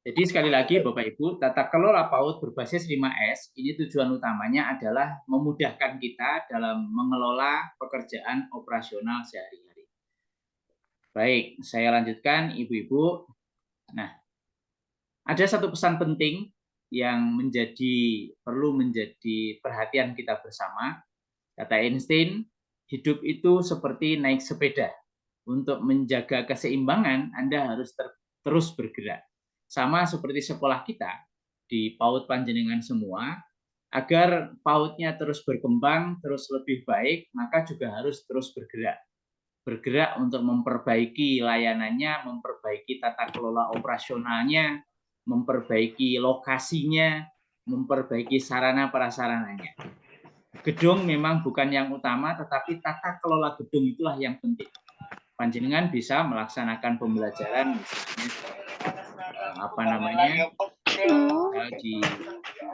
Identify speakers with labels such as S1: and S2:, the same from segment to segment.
S1: Jadi sekali lagi Bapak Ibu, tata kelola PAUD berbasis 5S ini tujuan utamanya adalah memudahkan kita dalam mengelola pekerjaan operasional sehari-hari. Baik, saya lanjutkan Ibu-ibu. Nah, ada satu pesan penting yang perlu menjadi perhatian kita bersama. Kata Einstein, hidup itu seperti naik sepeda. Untuk menjaga keseimbangan, Anda harus terus bergerak. Sama seperti sekolah kita, di PAUD Panjenengan semua, agar PAUD-nya terus berkembang, terus lebih baik, maka juga harus terus bergerak. Bergerak untuk memperbaiki layanannya, memperbaiki tata kelola operasionalnya, memperbaiki lokasinya, memperbaiki sarana prasarananya. Gedung memang bukan yang utama, tetapi tata kelola gedung itulah yang penting. Panjenengan bisa melaksanakan pembelajaran misalnya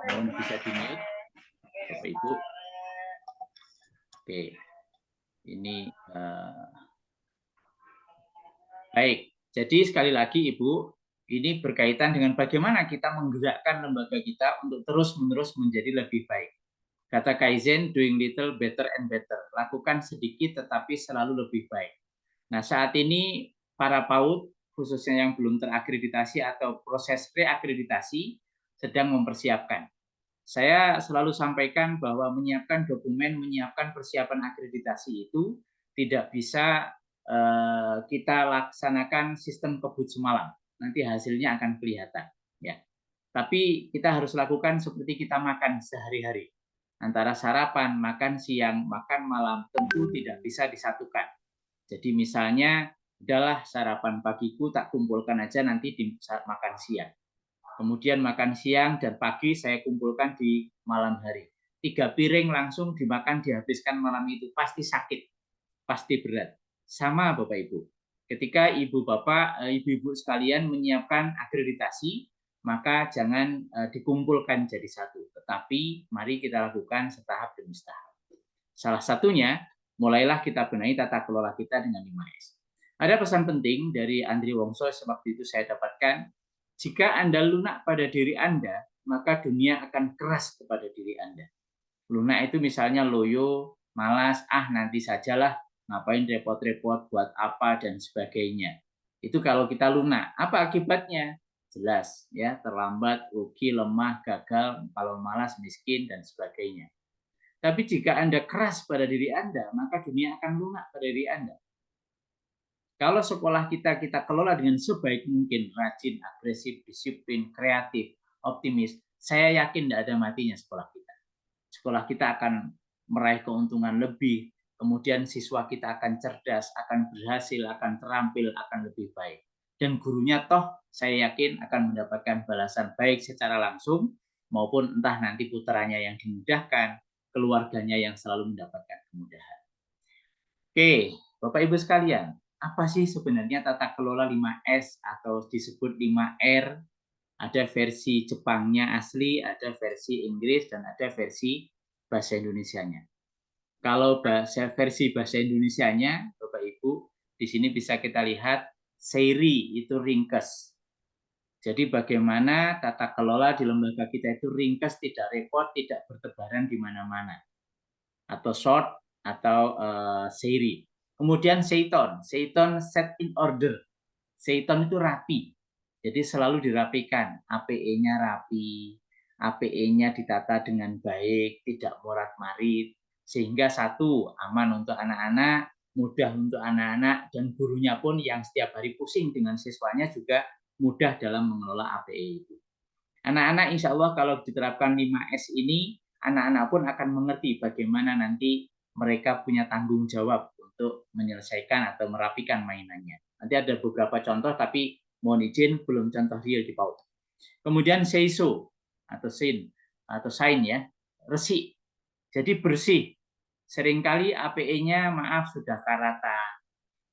S1: mohon bisa di-mute Bapak Ibu. Oke. Ini baik. Jadi sekali lagi Ibu, ini berkaitan dengan bagaimana kita menggerakkan lembaga kita untuk terus-menerus menjadi lebih baik. Kata Kaizen, doing little better and better. Lakukan sedikit tetapi selalu lebih baik. Nah, saat ini para PAUD, khususnya yang belum terakreditasi atau proses preakreditasi, sedang mempersiapkan. Saya selalu sampaikan bahwa menyiapkan dokumen, menyiapkan persiapan akreditasi itu tidak bisa kita laksanakan sistem kebut semalam. Nanti hasilnya akan kelihatan. Ya. Tapi kita harus lakukan seperti kita makan sehari-hari. Antara sarapan, makan siang, makan malam tentu tidak bisa disatukan. Jadi misalnya, udahlah sarapan pagiku tak kumpulkan aja nanti di saat makan siang. Kemudian makan siang dan pagi saya kumpulkan di malam hari. 3 piring langsung dimakan dihabiskan malam itu pasti sakit, pasti berat. Sama Bapak Ibu. Ketika Ibu Bapak, Ibu-ibu sekalian menyiapkan akreditasi, maka jangan dikumpulkan jadi satu, tetapi mari kita lakukan setahap demi setahap. Salah satunya, mulailah kita benahi tata kelola kita dengan 5S. Ada pesan penting dari Andri Wongso waktu itu saya dapatkan, jika Anda lunak pada diri Anda, maka dunia akan keras kepada diri Anda. Lunak itu misalnya loyo, malas, nanti sajalah, ngapain repot-repot, buat apa, dan sebagainya. Itu kalau kita lunak. Apa akibatnya? Jelas, ya, terlambat, rugi, lemah, gagal, kalau malas, miskin, dan sebagainya. Tapi jika Anda keras pada diri Anda, maka dunia akan lunak pada diri Anda. Kalau sekolah kita kelola dengan sebaik mungkin, rajin, agresif, disiplin, kreatif, optimis, saya yakin tidak ada matinya sekolah kita. Sekolah kita akan meraih keuntungan lebih, kemudian siswa kita akan cerdas, akan berhasil, akan terampil, akan lebih baik. Dan gurunya toh saya yakin akan mendapatkan balasan baik secara langsung, maupun entah nanti putranya yang dimudahkan, keluarganya yang selalu mendapatkan kemudahan. Oke, Bapak Ibu sekalian, apa sih sebenarnya tata kelola 5S atau disebut 5R? Ada versi Jepangnya asli, ada versi Inggris, dan ada versi bahasa Indonesianya. Kalau versi bahasa Indonesianya, Bapak Ibu, di sini bisa kita lihat seiri itu ringkes. Jadi bagaimana tata kelola di lembaga kita itu ringkes, tidak repot, tidak bertebaran di mana-mana. Atau short atau seiri. Kemudian seiton set in order. Seiton itu rapi. Jadi selalu dirapikan, APE-nya rapi, APE-nya ditata dengan baik, tidak morat-marit, sehingga satu, aman untuk anak-anak, mudah untuk anak-anak, dan gurunya pun yang setiap hari pusing dengan siswanya juga mudah dalam mengelola APE itu. Anak-anak insya Allah kalau diterapkan 5S ini, anak-anak pun akan mengerti bagaimana nanti mereka punya tanggung jawab untuk menyelesaikan atau merapikan mainannya. Nanti ada beberapa contoh, tapi mohon izin belum contoh real di PAUD. Kemudian seiso atau sign ya, resik. Jadi bersih. Seringkali APE-nya maaf sudah karatan.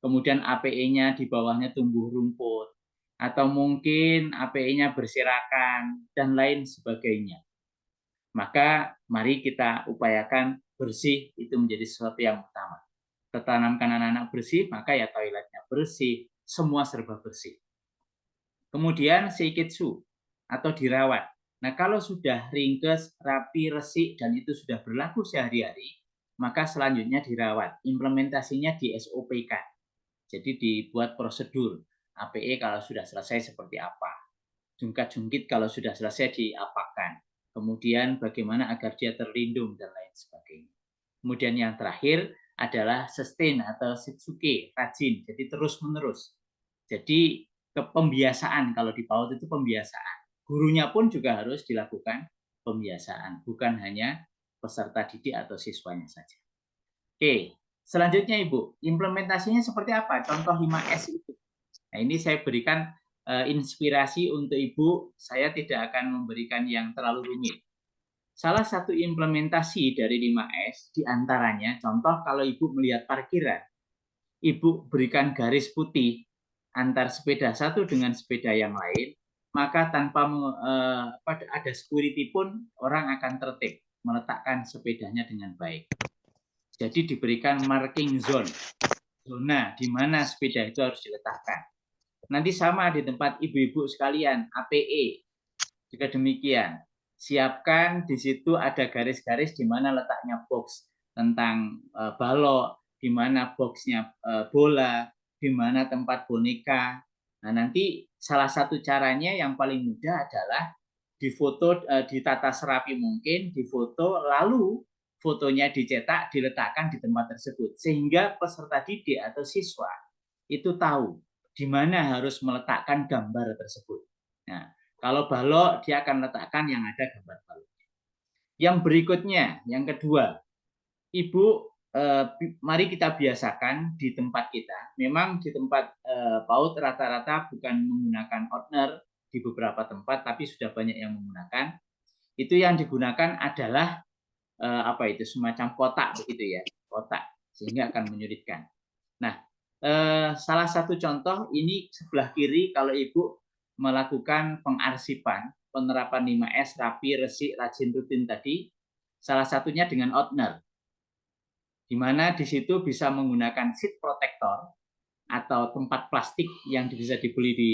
S1: Kemudian APE-nya di bawahnya tumbuh rumput. Atau mungkin APE-nya berserakan dan lain sebagainya. Maka mari kita upayakan bersih itu menjadi sesuatu yang utama. Tertanamkan anak-anak bersih, maka ya toiletnya bersih, semua serba bersih. Kemudian seikitsu, atau dirawat. Nah, kalau sudah ringkes, rapi, resik, dan itu sudah berlaku sehari-hari, maka selanjutnya dirawat. Implementasinya di SOP-kan. Jadi dibuat prosedur. APE kalau sudah selesai seperti apa. Jungkat-jungkit kalau sudah selesai diapakan. Kemudian bagaimana agar dia terlindung dan lain sebagainya. Kemudian yang terakhir adalah sustain atau sitsuke, rajin. Jadi terus-menerus. Jadi pembiasaan, kalau di PAUD itu pembiasaan. Gurunya pun juga harus dilakukan pembiasaan, bukan hanya peserta didik atau siswanya saja. Oke, selanjutnya Ibu, implementasinya seperti apa? Contoh 5S itu. Nah, ini saya berikan inspirasi untuk Ibu, saya tidak akan memberikan yang terlalu rumit. Salah satu implementasi dari 5S diantaranya, contoh kalau Ibu melihat parkiran, Ibu berikan garis putih antar sepeda satu dengan sepeda yang lain, maka tanpa ada security pun orang akan tertib meletakkan sepedanya dengan baik. Jadi diberikan marking zone, zona di mana sepeda itu harus diletakkan. Nanti sama di tempat ibu-ibu sekalian, APE juga demikian. Siapkan di situ ada garis-garis di mana letaknya box tentang balok, di mana boxnya bola, di mana tempat boneka. Nah, nanti salah satu caranya yang paling mudah adalah difoto, ditata serapi mungkin, difoto, lalu fotonya dicetak, diletakkan di tempat tersebut. Sehingga peserta didik atau siswa itu tahu di mana harus meletakkan gambar tersebut. Nah, kalau balok, dia akan letakkan yang ada gambar baloknya. Yang berikutnya, yang kedua, Ibu, mari kita biasakan di tempat kita. Memang di tempat PAUD rata-rata bukan menggunakan outner di beberapa tempat, tapi sudah banyak yang menggunakan. Itu yang digunakan adalah apa itu, semacam kotak begitu ya, kotak, sehingga akan menyulitkan. Nah, salah satu contoh ini sebelah kiri kalau Ibu melakukan pengarsipan, penerapan 5S, rapi, resik, rajin, rutin tadi, salah satunya dengan Outner, di mana di situ bisa menggunakan seat protector atau tempat plastik yang bisa dibeli di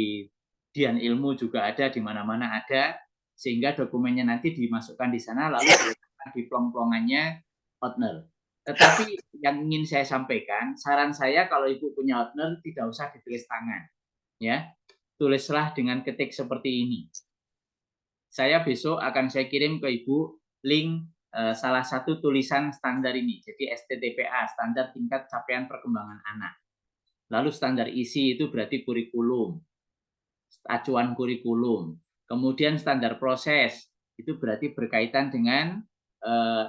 S1: Dian Ilmu juga ada, di mana-mana ada, sehingga dokumennya nanti dimasukkan di sana, lalu diletakkan di plong-plongannya Outner. Tetapi yang ingin saya sampaikan, saran saya kalau Ibu punya Outner tidak usah ditulis tangan, ya, tulislah dengan ketik seperti ini. Saya besok akan saya kirim ke Ibu link salah satu tulisan standar ini, jadi STTPA, standar tingkat capaian perkembangan anak. Lalu standar isi itu berarti kurikulum, acuan kurikulum. Kemudian standar proses itu berarti berkaitan dengan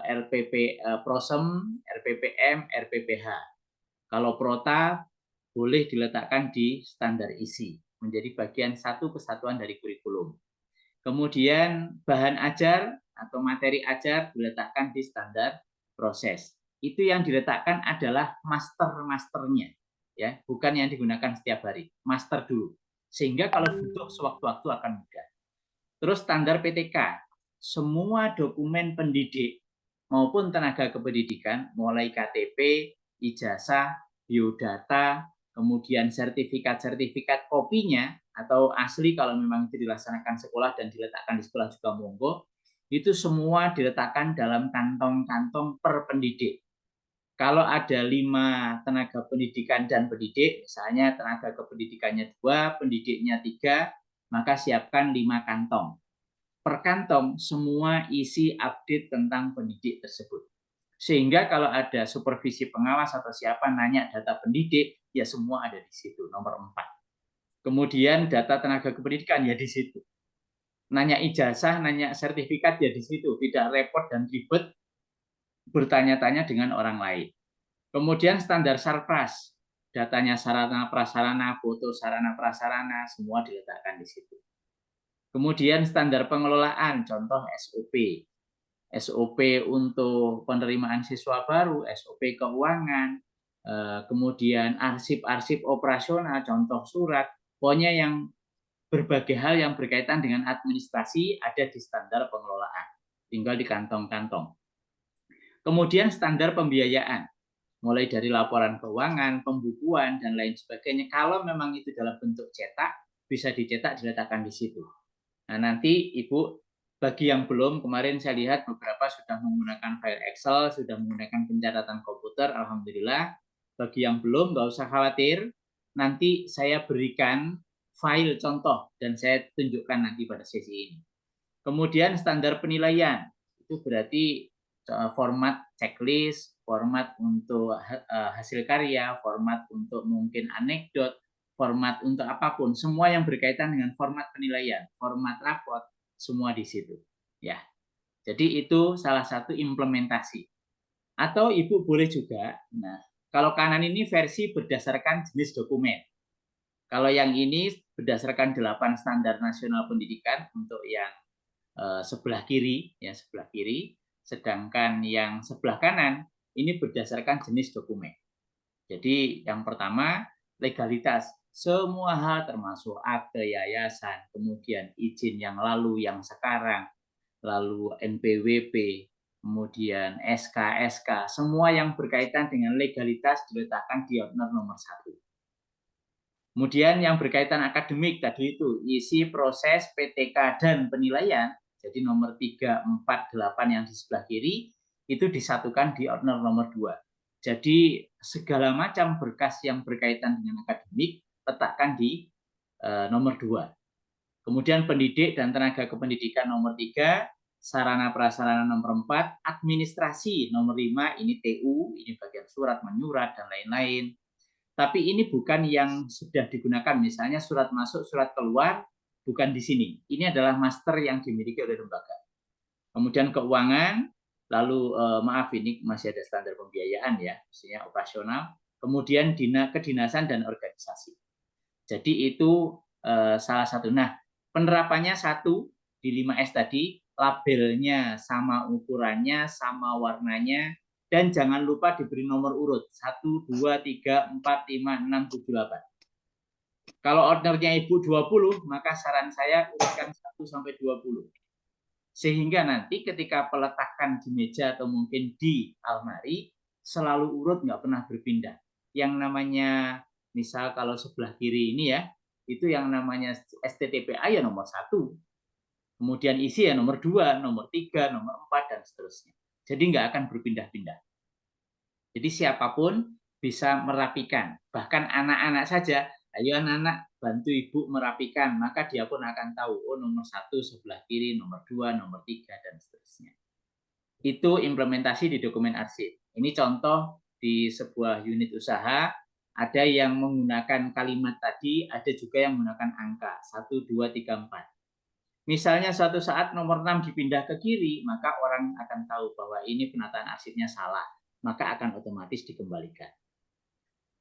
S1: RPP Prosem, RPPM, RPPH. Kalau Prota boleh diletakkan di standar isi, menjadi bagian satu kesatuan dari kurikulum. Kemudian bahan ajar atau materi ajar diletakkan di standar proses. Itu yang diletakkan adalah master-masternya, ya, bukan yang digunakan setiap hari. Master dulu. Sehingga kalau butuh sewaktu-waktu akan mudah. Terus standar PTK, semua dokumen pendidik maupun tenaga kependidikan, mulai KTP, ijazah, biodata, kemudian sertifikat-sertifikat kopinya, atau asli kalau memang itu dilaksanakan sekolah dan diletakkan di sekolah juga monggo, itu semua diletakkan dalam kantong-kantong per pendidik. Kalau ada 5 tenaga pendidikan dan pendidik, misalnya tenaga kependidikannya 2, pendidiknya 3, maka siapkan 5 kantong. Per kantong semua isi update tentang pendidik tersebut. Sehingga kalau ada supervisi pengawas atau siapa nanya data pendidik, ya semua ada di situ, nomor 4. Kemudian data tenaga kependidikan ya di situ. Nanya ijazah, nanya sertifikat ya di situ, tidak repot dan ribet bertanya-tanya dengan orang lain. Kemudian standar Sarpras, datanya sarana prasarana, foto sarana prasarana, semua diletakkan di situ. Kemudian standar pengelolaan, contoh SOP. SOP untuk penerimaan siswa baru, SOP keuangan, kemudian arsip-arsip operasional, contoh surat, pokoknya yang berbagai hal yang berkaitan dengan administrasi ada di standar pengelolaan, tinggal di kantong-kantong. Kemudian standar pembiayaan, mulai dari laporan keuangan, pembukuan, dan lain sebagainya. Kalau memang itu dalam bentuk cetak, bisa dicetak, diletakkan di situ. Nah, nanti Ibu, bagi yang belum, kemarin saya lihat beberapa sudah menggunakan file Excel, sudah menggunakan pencatatan komputer, alhamdulillah. Bagi yang belum, nggak usah khawatir. Nanti saya berikan file contoh dan saya tunjukkan nanti pada sesi ini. Kemudian standar penilaian, itu berarti format checklist, format untuk hasil karya, format untuk mungkin anekdot, format untuk apapun, semua yang berkaitan dengan format penilaian, format raport, semua di situ. Ya, jadi itu salah satu implementasi. Atau Ibu boleh juga, nah kalau kanan ini versi berdasarkan jenis dokumen. Kalau yang ini berdasarkan 8 standar nasional pendidikan untuk yang sebelah kiri, ya sebelah kiri, sedangkan yang sebelah kanan ini berdasarkan jenis dokumen. Jadi yang pertama legalitas, semua hal termasuk akte yayasan, kemudian izin yang lalu, yang sekarang, lalu NPWP, kemudian SK, semua yang berkaitan dengan legalitas diletakkan di outline nomor 1. Kemudian yang berkaitan akademik tadi itu isi proses PTK dan penilaian, jadi nomor 3, 4, 8 yang di sebelah kiri itu disatukan di outline nomor 2. Jadi segala macam berkas yang berkaitan dengan akademik letakkan di nomor 2. Kemudian pendidik dan tenaga kependidikan nomor 3, sarana prasarana nomor 4, administrasi nomor 5, ini TU, ini bagian surat menyurat dan lain-lain. Tapi ini bukan yang sudah digunakan, misalnya surat masuk, surat keluar, bukan di sini. Ini adalah master yang dimiliki oleh lembaga. Kemudian keuangan, lalu maaf ini masih ada standar pembiayaan ya, misalnya operasional. Kemudian kedinasan dan organisasi. Jadi itu salah satu. Nah, penerapannya satu di 5S tadi, labelnya sama ukurannya, sama warnanya, dan jangan lupa diberi nomor urut 1, 2, 3, 4, 5, 6, 7, 8. Kalau ordernya Ibu 20, maka saran saya urutkan 1 sampai 20. Sehingga nanti ketika peletakan di meja atau mungkin di almari, selalu urut, nggak pernah berpindah. Yang namanya, misal kalau sebelah kiri ini ya, itu yang namanya STTPA ya nomor 1. Kemudian isi ya nomor 2, nomor 3, nomor 4, dan seterusnya. Jadi nggak akan berpindah-pindah. Jadi siapapun bisa merapikan. Bahkan anak-anak saja, ayo anak-anak bantu ibu merapikan, maka dia pun akan tahu, oh nomor 1 sebelah kiri, nomor 2, nomor 3, dan seterusnya. Itu implementasi di dokumen arsip. Ini contoh di sebuah unit usaha, ada yang menggunakan kalimat tadi, ada juga yang menggunakan angka, 1, 2, 3, 4. Misalnya suatu saat nomor 6 dipindah ke kiri, maka orang akan tahu bahwa ini penataan arsipnya salah, maka akan otomatis dikembalikan.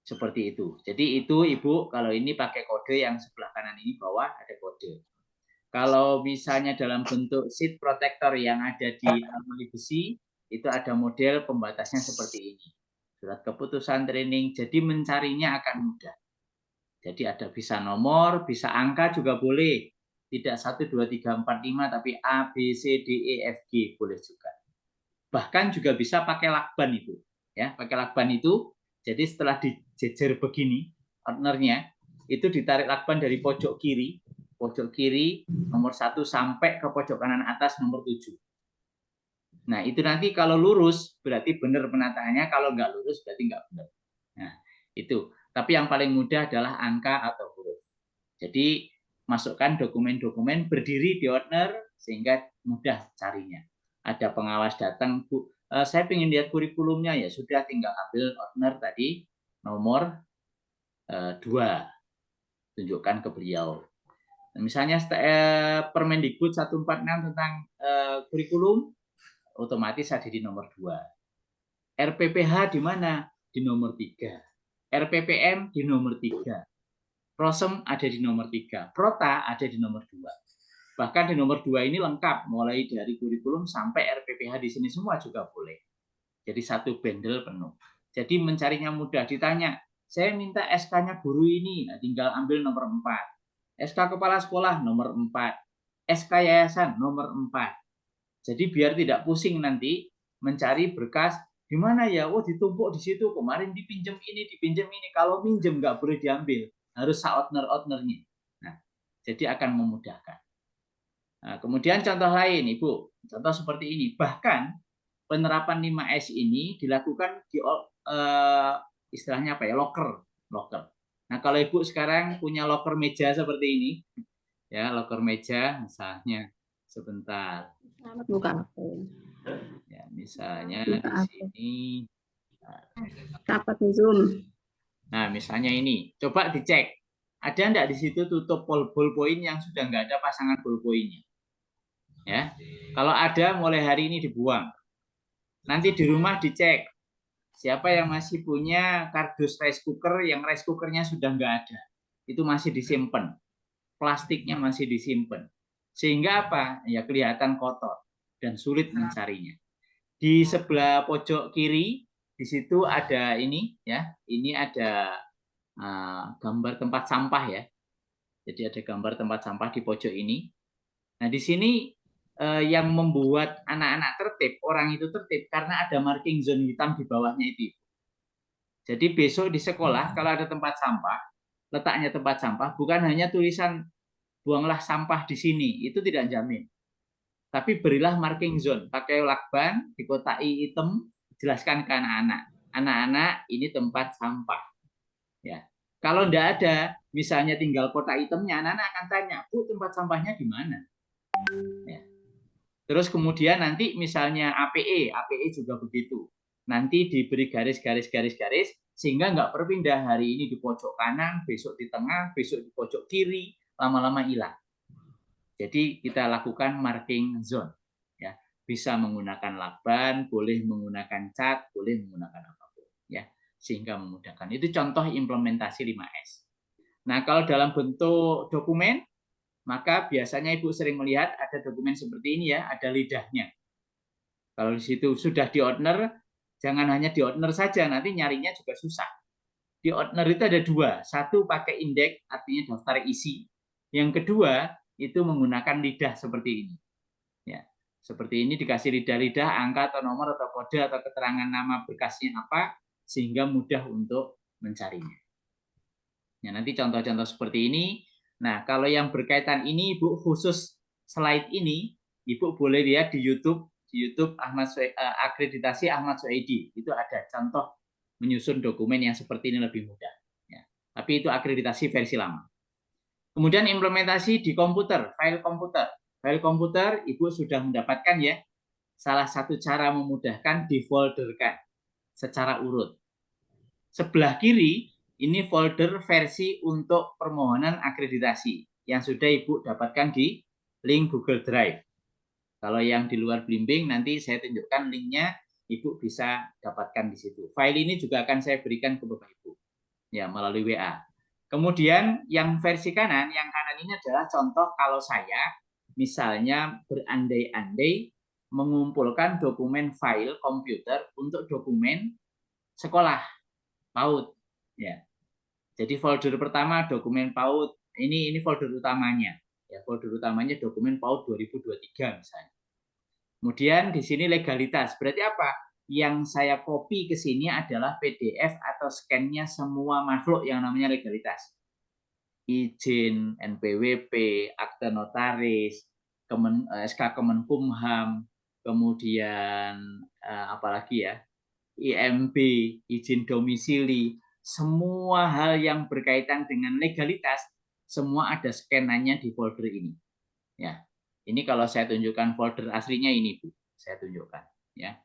S1: Seperti itu. Jadi itu Ibu, kalau ini pakai kode yang sebelah kanan ini bawah ada kode. Kalau misalnya dalam bentuk seat protector yang ada di almari besi, itu ada model pembatasnya seperti ini. Surat keputusan training, jadi mencarinya akan mudah. Jadi ada bisa nomor, bisa angka juga boleh. Tidak 1, 2, 3, 4, 5, tapi A, B, C, D, E, F, G boleh juga. Bahkan juga bisa pakai lakban itu. Ya, pakai lakban itu, jadi setelah dijejer begini, partnernya, itu ditarik lakban dari pojok kiri nomor 1 sampai ke pojok kanan atas nomor 7. Nah, itu nanti kalau lurus berarti benar penataannya, kalau nggak lurus berarti nggak benar. Nah, itu. Tapi yang paling mudah adalah angka atau huruf. Jadi masukkan dokumen-dokumen berdiri di ordner sehingga mudah carinya. Ada pengawas datang, Bu, saya ingin lihat kurikulumnya, ya sudah tinggal ambil ordner tadi nomor 2, tunjukkan ke beliau. Misalnya Permendikbud 146 tentang kurikulum, otomatis ada di nomor 2. RPPH di mana? Di nomor 3. RPPM di nomor 3. Prosem ada di nomor 3. Prota ada di nomor 2. Bahkan di nomor 2 ini lengkap, mulai dari kurikulum sampai RPPH di sini semua juga boleh. Jadi satu bundle penuh. Jadi mencarinya mudah. Ditanya, saya minta SK-nya guru ini, nah tinggal ambil nomor 4. SK kepala sekolah nomor 4. SK yayasan nomor 4. Jadi biar tidak pusing nanti mencari berkas di mana ya, oh ditumpuk di situ, kemarin dipinjam ini. Kalau minjem nggak boleh diambil, harus outner-outnernya. Nah, jadi akan memudahkan. Nah, kemudian contoh lain, Ibu. Contoh seperti ini. Bahkan penerapan 5S ini dilakukan di istilahnya apa ya? Loker. Nah, kalau Ibu sekarang punya loker meja seperti ini, ya, loker meja misalnya sebentar.
S2: Buka aku.
S1: Ya, misalnya
S2: Buka
S1: di
S2: aku.
S1: sini.
S2: Dapat nih Zoom.
S1: Nah, misalnya ini, coba dicek. Ada enggak di situ tutup ballpoint yang sudah enggak ada pasangan ballpointnya? Ya, kalau ada mulai hari ini dibuang. Nanti di rumah dicek siapa yang masih punya kardus rice cooker yang rice cookernya sudah enggak ada. Itu masih disimpan. Plastiknya masih disimpan. Sehingga apa? Ya kelihatan kotor dan sulit mencarinya. Di sebelah pojok kiri di situ ada ini ya. Ini ada gambar tempat sampah ya. Jadi ada gambar tempat sampah di pojok ini. Nah, di sini yang membuat anak-anak tertib, orang itu tertib karena ada marking zone hitam di bawahnya itu. Jadi besok di sekolah kalau ada tempat sampah, letaknya tempat sampah bukan hanya tulisan buanglah sampah di sini, itu tidak jamin. Tapi berilah marking zone, pakai lakban, dikotai hitam, jelaskan ke anak-anak. Anak-anak, ini tempat sampah. Ya. Kalau enggak ada, misalnya tinggal kotak hitamnya, anak-anak akan tanya, Bu, tempat sampahnya di mana? Ya. Terus kemudian nanti misalnya APE juga begitu. Nanti diberi garis-garis sehingga nggak berpindah hari ini di pojok kanan, besok di tengah, besok di pojok kiri, lama-lama hilang. Jadi kita lakukan marking zone. Ya, bisa menggunakan lakban, boleh menggunakan cat, boleh menggunakan apapun. Ya, sehingga memudahkan. Itu contoh implementasi 5S. Nah, kalau dalam bentuk dokumen, maka biasanya Ibu sering melihat ada dokumen seperti ini ya, ada lidahnya. Kalau di situ sudah di owner, jangan hanya di owner saja, nanti nyarinya juga susah. Di owner itu ada dua, satu pakai indeks, artinya daftar isi. Yang kedua, itu menggunakan lidah seperti ini. Ya, seperti ini dikasih lidah-lidah, angka atau nomor atau kode atau keterangan nama berkasnya apa, sehingga mudah untuk mencarinya. Ya, nanti contoh-contoh seperti ini. Nah, kalau yang berkaitan ini, Ibu khusus slide ini, Ibu boleh lihat di YouTube akreditasi Ahmad Suhaidi. Itu ada contoh menyusun dokumen yang seperti ini lebih mudah. Ya. Tapi itu akreditasi versi lama. Kemudian implementasi di komputer, file komputer. File komputer, Ibu sudah mendapatkan ya. Salah satu cara memudahkan difolderkan secara urut. Sebelah kiri ini folder versi untuk permohonan akreditasi yang sudah Ibu dapatkan di link Google Drive. Kalau yang di luar Blimbing nanti saya tunjukkan linknya, Ibu bisa dapatkan di situ. File ini juga akan saya berikan ke Bapak Ibu ya melalui WA. Kemudian yang versi kanan, yang kanan ini adalah contoh kalau saya misalnya berandai-andai mengumpulkan dokumen file komputer untuk dokumen sekolah PAUD ya. Jadi folder pertama dokumen PAUD, ini folder utamanya. Ya, folder utamanya dokumen PAUD 2023 misalnya. Kemudian di sini legalitas. Berarti apa? Yang saya copy ke sini adalah PDF atau scan-nya semua makhluk yang namanya legalitas. Izin, NPWP, akte notaris, SK Kemenkumham, kemudian apalagi ya, IMB, izin domisili, semua hal yang berkaitan dengan legalitas, semua ada scan-nya di folder ini. Ya, ini kalau saya tunjukkan folder aslinya ini, Bu, saya tunjukkan. Ya,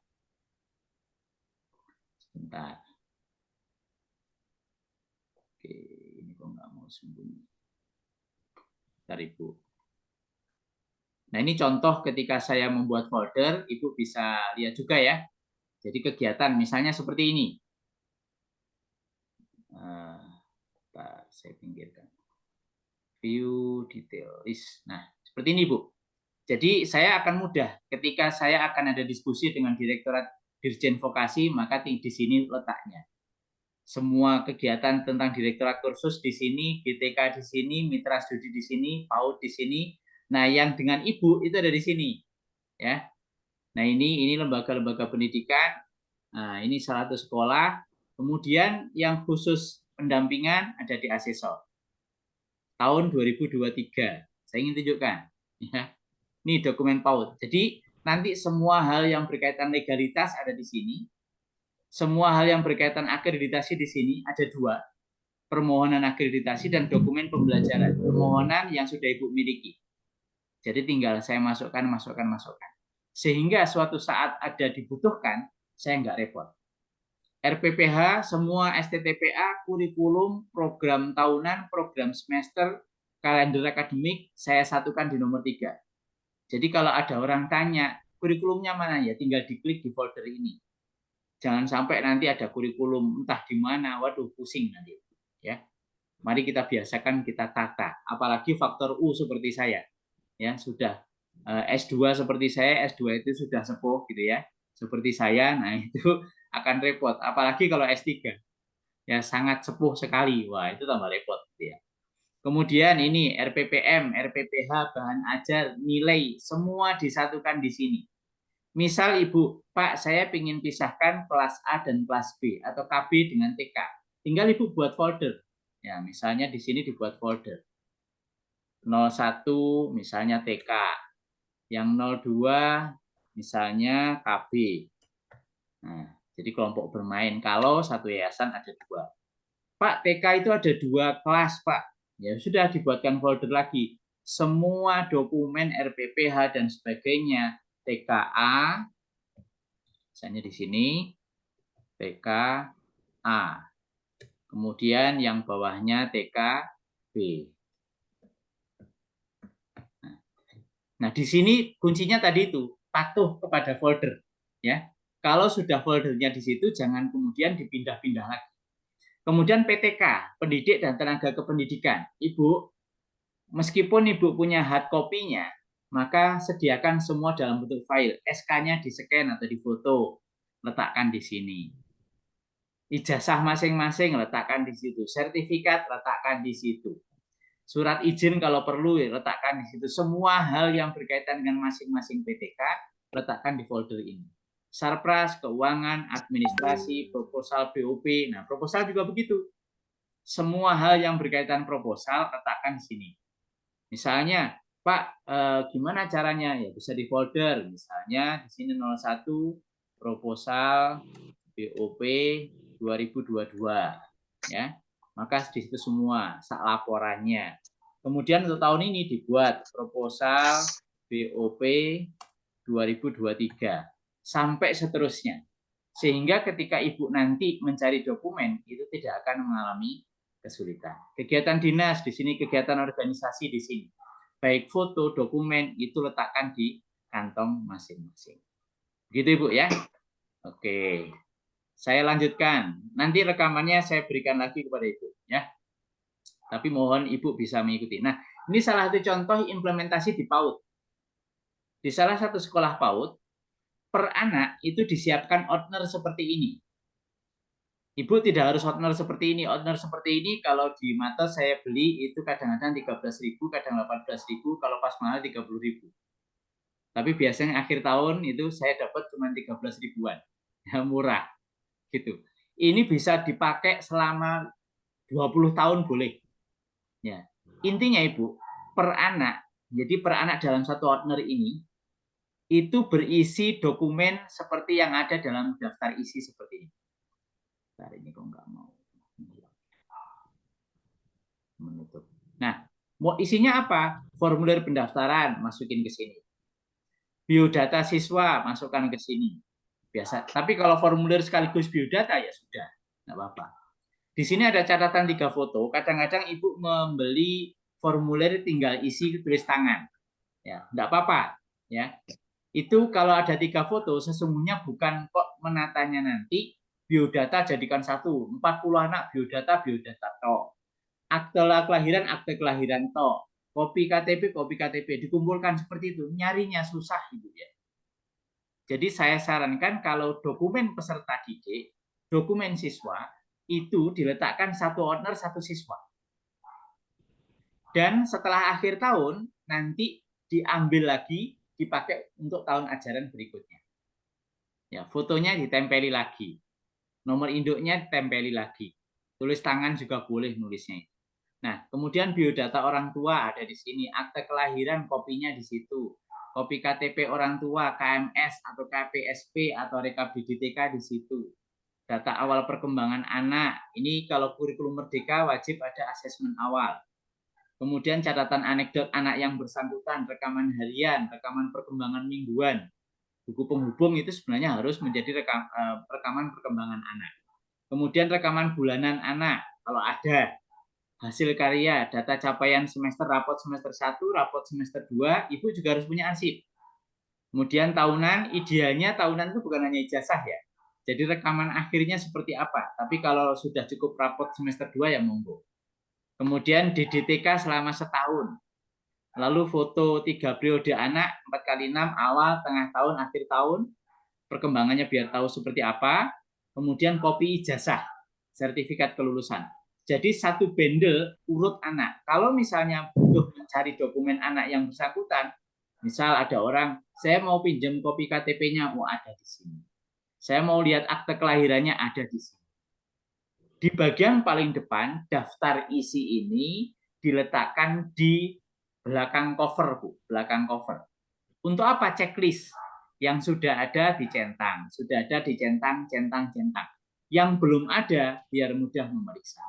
S1: sebentar. Oke, ini kok nggak mau sembunyi. Bentar, Ibu. Nah, ini contoh ketika saya membuat folder, Ibu bisa lihat juga ya. Jadi kegiatan misalnya seperti ini. Saya pinggirkan. View detail list. Nah, seperti ini, Bu. Jadi saya akan mudah ketika saya akan ada diskusi dengan Direktorat Dirjen Vokasi, maka di sini letaknya. Semua kegiatan tentang Direktorat Kursus di sini, GTK di sini, Mitra Studi di sini, PAUD di sini. Nah, yang dengan Ibu itu ada di sini. Ya. Nah, ini lembaga-lembaga pendidikan. Nah, ini salah satu sekolah. Kemudian yang khusus pendampingan ada di asesor. Tahun 2023. Saya ingin tunjukkan. Ya. Ini dokumen PAUD. Jadi nanti semua hal yang berkaitan legalitas ada di sini. Semua hal yang berkaitan akreditasi di sini ada 2. Permohonan akreditasi dan dokumen pembelajaran. Permohonan yang sudah Ibu miliki. Jadi tinggal saya masukkan. Sehingga suatu saat ada dibutuhkan, saya nggak repot. RPPH, semua STTPA, kurikulum, program tahunan, program semester, kalender akademik, saya satukan di nomor 3. Jadi kalau ada orang tanya, kurikulumnya mana ya? Tinggal diklik di folder ini. Jangan sampai nanti ada kurikulum entah di mana, waduh pusing nanti. Ya, mari kita biasakan, kita tata. Apalagi faktor U seperti saya, ya sudah S2 seperti saya, S2 itu sudah sepuh gitu ya, seperti saya. Nah itu akan repot. Apalagi kalau S3, ya sangat sepuh sekali. Wah itu tambah repot gitu ya. Kemudian ini RPPM, RPPH, bahan ajar, nilai, semua disatukan di sini. Misal Ibu, Pak, saya ingin pisahkan kelas A dan kelas B atau KB dengan TK. Tinggal Ibu buat folder. Ya, misalnya di sini dibuat folder. 01 misalnya TK. Yang 02 misalnya KB. Nah, jadi kelompok bermain. Kalau satu yayasan ada 2. Pak, TK itu ada 2 kelas, Pak. Ya sudah dibuatkan folder lagi. Semua dokumen RPPH dan sebagainya, TKA, misalnya di sini, TKA. Kemudian yang bawahnya TKB. Nah, di sini kuncinya tadi itu, patuh kepada folder. Ya, kalau sudah foldernya di situ, jangan kemudian dipindah-pindah lagi. Kemudian PTK, pendidik dan tenaga kependidikan. Ibu, meskipun Ibu punya hard copy-nya, maka sediakan semua dalam bentuk file. SK-nya di-scan atau difoto, letakkan di sini. Ijazah masing-masing letakkan di situ. Sertifikat letakkan di situ. Surat izin kalau perlu letakkan di situ. Semua hal yang berkaitan dengan masing-masing PTK letakkan di folder ini. Sarpras, keuangan, administrasi, proposal BOP. Nah, proposal juga begitu. Semua hal yang berkaitan proposal letakkan di sini. Misalnya, Pak, gimana caranya? Ya bisa di folder. Misalnya di sini 01 proposal BOP 2022, ya. Maka di situ semua sak laporannya. Kemudian untuk tahun ini dibuat proposal BOP 2023 sampai seterusnya. Sehingga ketika Ibu nanti mencari dokumen itu tidak akan mengalami kesulitan. Kegiatan dinas di sini, kegiatan organisasi di sini. Baik foto, dokumen itu letakkan di kantong masing-masing. Begitu Ibu ya. Oke. Saya lanjutkan. Nanti rekamannya saya berikan lagi kepada Ibu ya. Tapi mohon Ibu bisa mengikuti. Nah, ini salah satu contoh implementasi di PAUD. Di salah satu sekolah PAUD, per anak itu disiapkan outner seperti ini. Ibu tidak harus outner seperti ini. Outner seperti ini kalau di mata saya beli itu kadang-kadang 13.000, kadang 18.000, kalau pas mahal 30.000. Tapi biasanya akhir tahun itu saya dapat cuma 13 ribuan. Ya, murah. Gitu. Ini bisa dipakai selama 20 tahun boleh. Ya. Intinya Ibu, per anak, jadi per anak dalam satu outner ini itu berisi dokumen seperti yang ada dalam daftar isi seperti ini. Bentar, ini kok nggak mau menutup. Nah, mau isinya apa? Formulir pendaftaran masukin ke sini. Biodata siswa masukkan ke sini. Biasa. Tapi kalau formulir sekaligus biodata ya sudah, nggak apa-apa. Di sini ada catatan 3 foto. Kadang-kadang Ibu membeli formulir tinggal isi tulis tangan. Ya, nggak apa-apa. Ya, itu kalau ada 3 foto sesungguhnya bukan kok menatanya nanti biodata jadikan 1, 40 anak biodata toh, akte kelahiran toh, kopi KTP dikumpulkan seperti itu, nyarinya susah Ibu ya. Jadi saya sarankan kalau dokumen peserta didik, dokumen siswa itu diletakkan satu owner satu siswa. Dan setelah akhir tahun nanti diambil lagi dipakai untuk tahun ajaran berikutnya. Ya, fotonya ditempeli lagi. Nomor induknya ditempeli lagi. Tulis tangan juga boleh nulisnya. Nah, kemudian biodata orang tua ada di sini, akte kelahiran kopinya di situ. kopi KTP orang tua, KMS atau KPSP atau rekap DDTK di situ. Data awal perkembangan anak, ini kalau kurikulum Merdeka wajib ada asesmen awal. Kemudian catatan anekdot anak yang bersangkutan, rekaman harian, rekaman perkembangan mingguan. Buku penghubung itu sebenarnya harus menjadi rekaman perkembangan anak. Kemudian rekaman bulanan anak, kalau ada. Hasil karya, data capaian semester, rapot semester 1, rapot semester 2, Ibu juga harus punya arsip. Kemudian tahunan, idealnya tahunan itu bukan hanya ijazah ya. Jadi rekaman akhirnya seperti apa. Tapi kalau sudah cukup rapot semester 2 ya monggo. Kemudian DDTK selama setahun. Lalu foto 3 periode anak, 4x6, awal, tengah tahun, akhir tahun. Perkembangannya biar tahu seperti apa. Kemudian kopi ijazah, sertifikat kelulusan. Jadi satu bundle urut anak. Kalau misalnya butuh mencari dokumen anak yang bersangkutan, misal ada orang, saya mau pinjam kopi KTP-nya, oh ada di sini. Saya mau lihat akte kelahirannya, ada di sini. Di bagian paling depan, daftar isi ini diletakkan di belakang cover, Bu, belakang cover. Untuk apa? Checklist yang sudah ada dicentang, sudah ada dicentang, centang. Yang belum ada biar mudah memeriksa.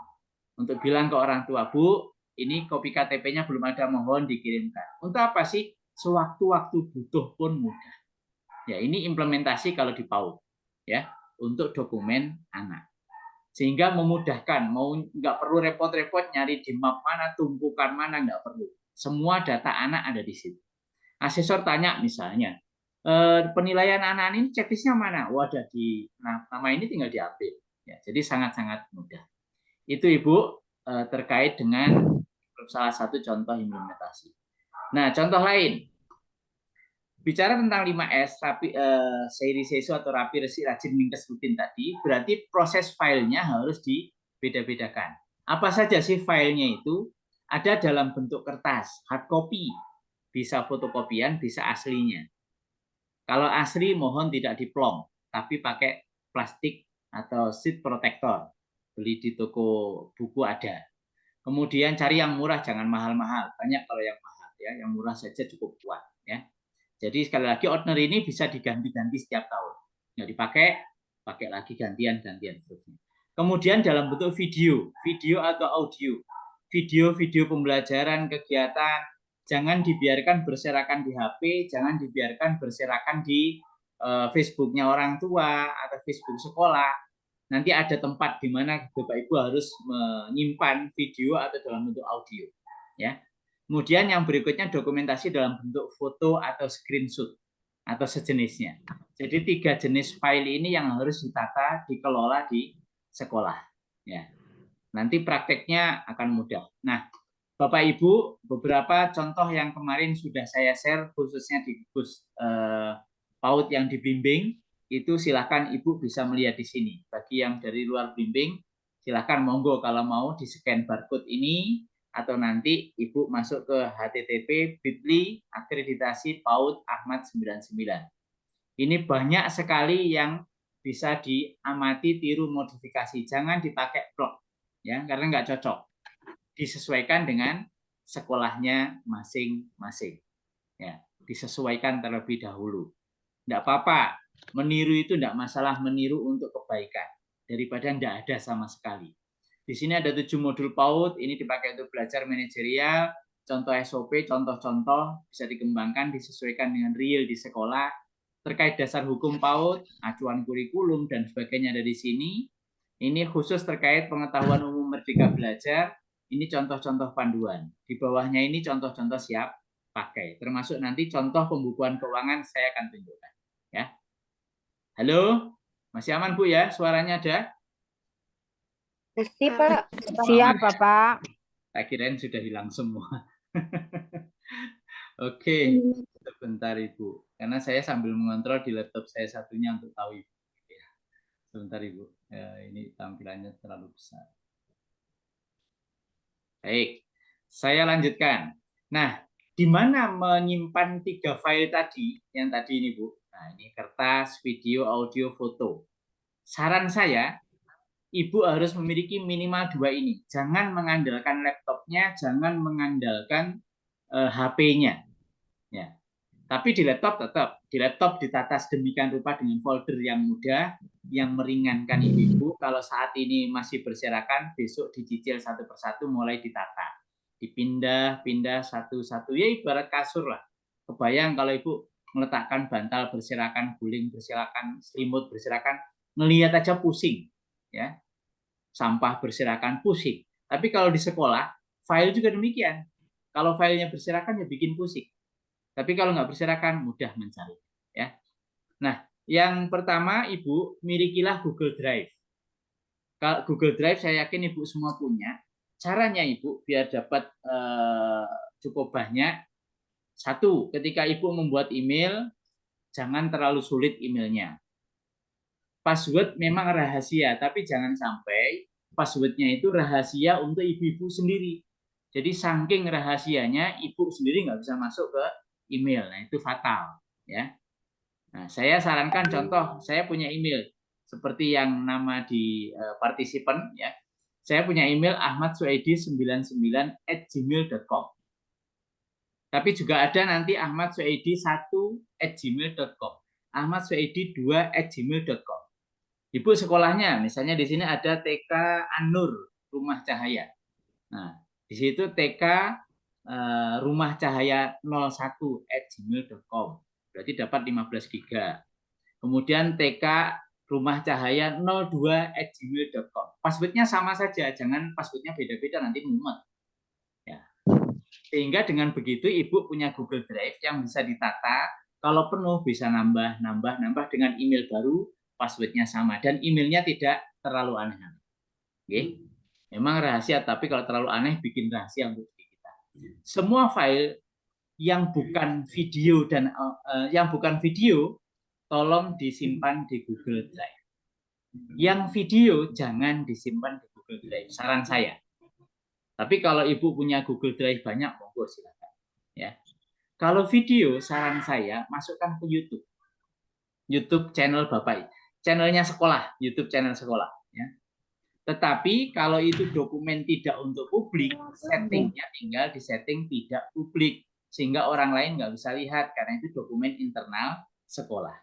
S1: Untuk bilang ke orang tua, Bu, ini kopi KTP-nya belum ada, mohon dikirimkan. Untuk apa sih? Sewaktu-waktu butuh pun mudah. Ya, ini implementasi kalau di PAUD ya, untuk dokumen anak. Sehingga memudahkan, mau nggak perlu repot-repot nyari di map mana, tumpukan mana, nggak perlu. Semua data anak ada di situ. Asesor tanya misalnya, penilaian anak ini checklistnya mana? Oh, ada di nama ini, tinggal diambil. Ya, jadi sangat-sangat mudah. Itu Ibu terkait dengan salah satu contoh implementasi. Nah, contoh lain. Bicara tentang 5S, seri sesu atau rapi, resi, rajin, mingkes, rutin tadi, berarti proses filenya harus dibeda-bedakan. Apa saja sih filenya itu? Ada dalam bentuk kertas, hard copy, bisa fotokopian, bisa aslinya. Kalau asli mohon tidak diplong, tapi pakai plastik atau sheet protector. Beli di toko buku ada. Kemudian cari yang murah, jangan mahal-mahal. Banyak kalau yang mahal ya, yang murah saja cukup kuat ya. Jadi sekali lagi ordinary ini bisa diganti-ganti setiap tahun. Nggak dipakai, pakai lagi gantian. Kemudian dalam bentuk video atau audio. Video pembelajaran, kegiatan, jangan dibiarkan berserakan di HP, jangan dibiarkan berserakan di Facebook-nya orang tua atau Facebook sekolah. Nanti ada tempat di mana Bapak Ibu harus menyimpan video atau dalam bentuk audio. Ya. Kemudian yang berikutnya dokumentasi dalam bentuk foto atau screenshot atau sejenisnya. Jadi 3 jenis file ini yang harus ditata, dikelola di sekolah. Ya. Nanti prakteknya akan mudah. Nah, Bapak Ibu, beberapa contoh yang kemarin sudah saya share khususnya di gugus PAUD yang dibimbing, itu silakan Ibu bisa melihat di sini. Bagi yang dari luar bimbing, silakan monggo kalau mau di-scan barcode ini, atau nanti Ibu masuk ke http://bit.ly akreditasi PAUD Ahmad 99. Ini banyak sekali yang bisa diamati, tiru, modifikasi. Jangan dipakai blok, ya, karena nggak cocok. Disesuaikan dengan sekolahnya masing-masing. Ya, disesuaikan terlebih dahulu. Nggak apa-apa, meniru itu nggak masalah, meniru untuk kebaikan. Daripada nggak ada sama sekali. Di sini ada 7 modul PAUD, ini dipakai untuk belajar manajerial, contoh SOP, contoh-contoh bisa dikembangkan, disesuaikan dengan real di sekolah. Terkait dasar hukum PAUD, acuan kurikulum, dan sebagainya ada di sini. Ini khusus terkait pengetahuan umum Merdeka Belajar, ini contoh-contoh panduan. Di bawahnya ini contoh-contoh siap pakai, termasuk nanti contoh pembukuan keuangan saya akan tunjukkan. Ya. Halo, masih aman Bu ya? Suaranya ada?
S2: Siap, Pak. Siap, Bapak.
S1: Saya kirain sudah hilang semua. Oke, sebentar Ibu. Karena saya sambil mengontrol di laptop saya satunya untuk tahu Ibu. Sebentar Ibu. Ya, ini tampilannya terlalu besar. Baik, saya lanjutkan. Nah, di mana menyimpan 3 file tadi, yang tadi ini Bu? Nah, ini kertas, video, audio, foto. Saran saya, Ibu harus memiliki minimal 2 ini. Jangan mengandalkan laptopnya, jangan mengandalkan HP-nya. Ya. Tapi di laptop tetap, di laptop ditata sedemikian rupa dengan folder yang mudah, yang meringankan ibu-ibu. Kalau saat ini masih berserakan, besok dicicil satu persatu mulai ditata. Dipindah-pindah satu-satu, ya ibarat kasur lah. Kebayang kalau ibu meletakkan bantal berserakan, guling berserakan, selimut berserakan, ngelihat aja pusing. Ya, sampah berserakan pusing. Tapi kalau di sekolah, file juga demikian. Kalau filenya berserakan ya bikin pusing. Tapi kalau nggak berserakan, mudah mencari. Ya. Nah, yang pertama, Ibu, milikilah Google Drive. Kalau Google Drive, saya yakin Ibu semua punya. Caranya, Ibu, biar dapat cukup banyak. Satu, ketika Ibu membuat email, jangan terlalu sulit emailnya. Password memang rahasia, tapi jangan sampai passwordnya itu rahasia untuk ibu-ibu sendiri. Jadi saking rahasianya, ibu sendiri nggak bisa masuk ke email. Nah, itu fatal. Ya. Nah, saya sarankan contoh, saya punya email seperti yang nama di partisipan, ya. Saya punya email ahmadsuaidi99@gmail.com. Tapi juga ada nanti ahmadsuaidi1@gmail.com, ahmadsuaidi2@gmail.com. Ibu sekolahnya, misalnya di sini ada TK An-Nur Rumah Cahaya. Nah, di situ TK Rumah Cahaya 01@gmail.com. Berarti dapat 15 giga. Kemudian TK Rumah Cahaya 02@gmail.com. Passwordnya sama saja, jangan passwordnya beda-beda nanti mumet. Ya. Sehingga dengan begitu Ibu punya Google Drive yang bisa ditata, kalau penuh bisa nambah dengan email baru, passwordnya sama, dan emailnya tidak terlalu aneh. Oke. Memang rahasia, tapi kalau terlalu aneh bikin rahasia untuk diri kita. Semua file yang bukan video tolong disimpan di Google Drive. Yang video jangan disimpan di Google Drive, saran saya. Tapi kalau Ibu punya Google Drive banyak, monggo silakan. Ya. Kalau video, saran saya masukkan ke YouTube. YouTube channel Bapak, channelnya sekolah, YouTube channel sekolah. Ya. Tetapi kalau itu dokumen tidak untuk publik, settingnya tinggal di setting tidak publik, sehingga orang lain nggak bisa lihat karena itu dokumen internal sekolah.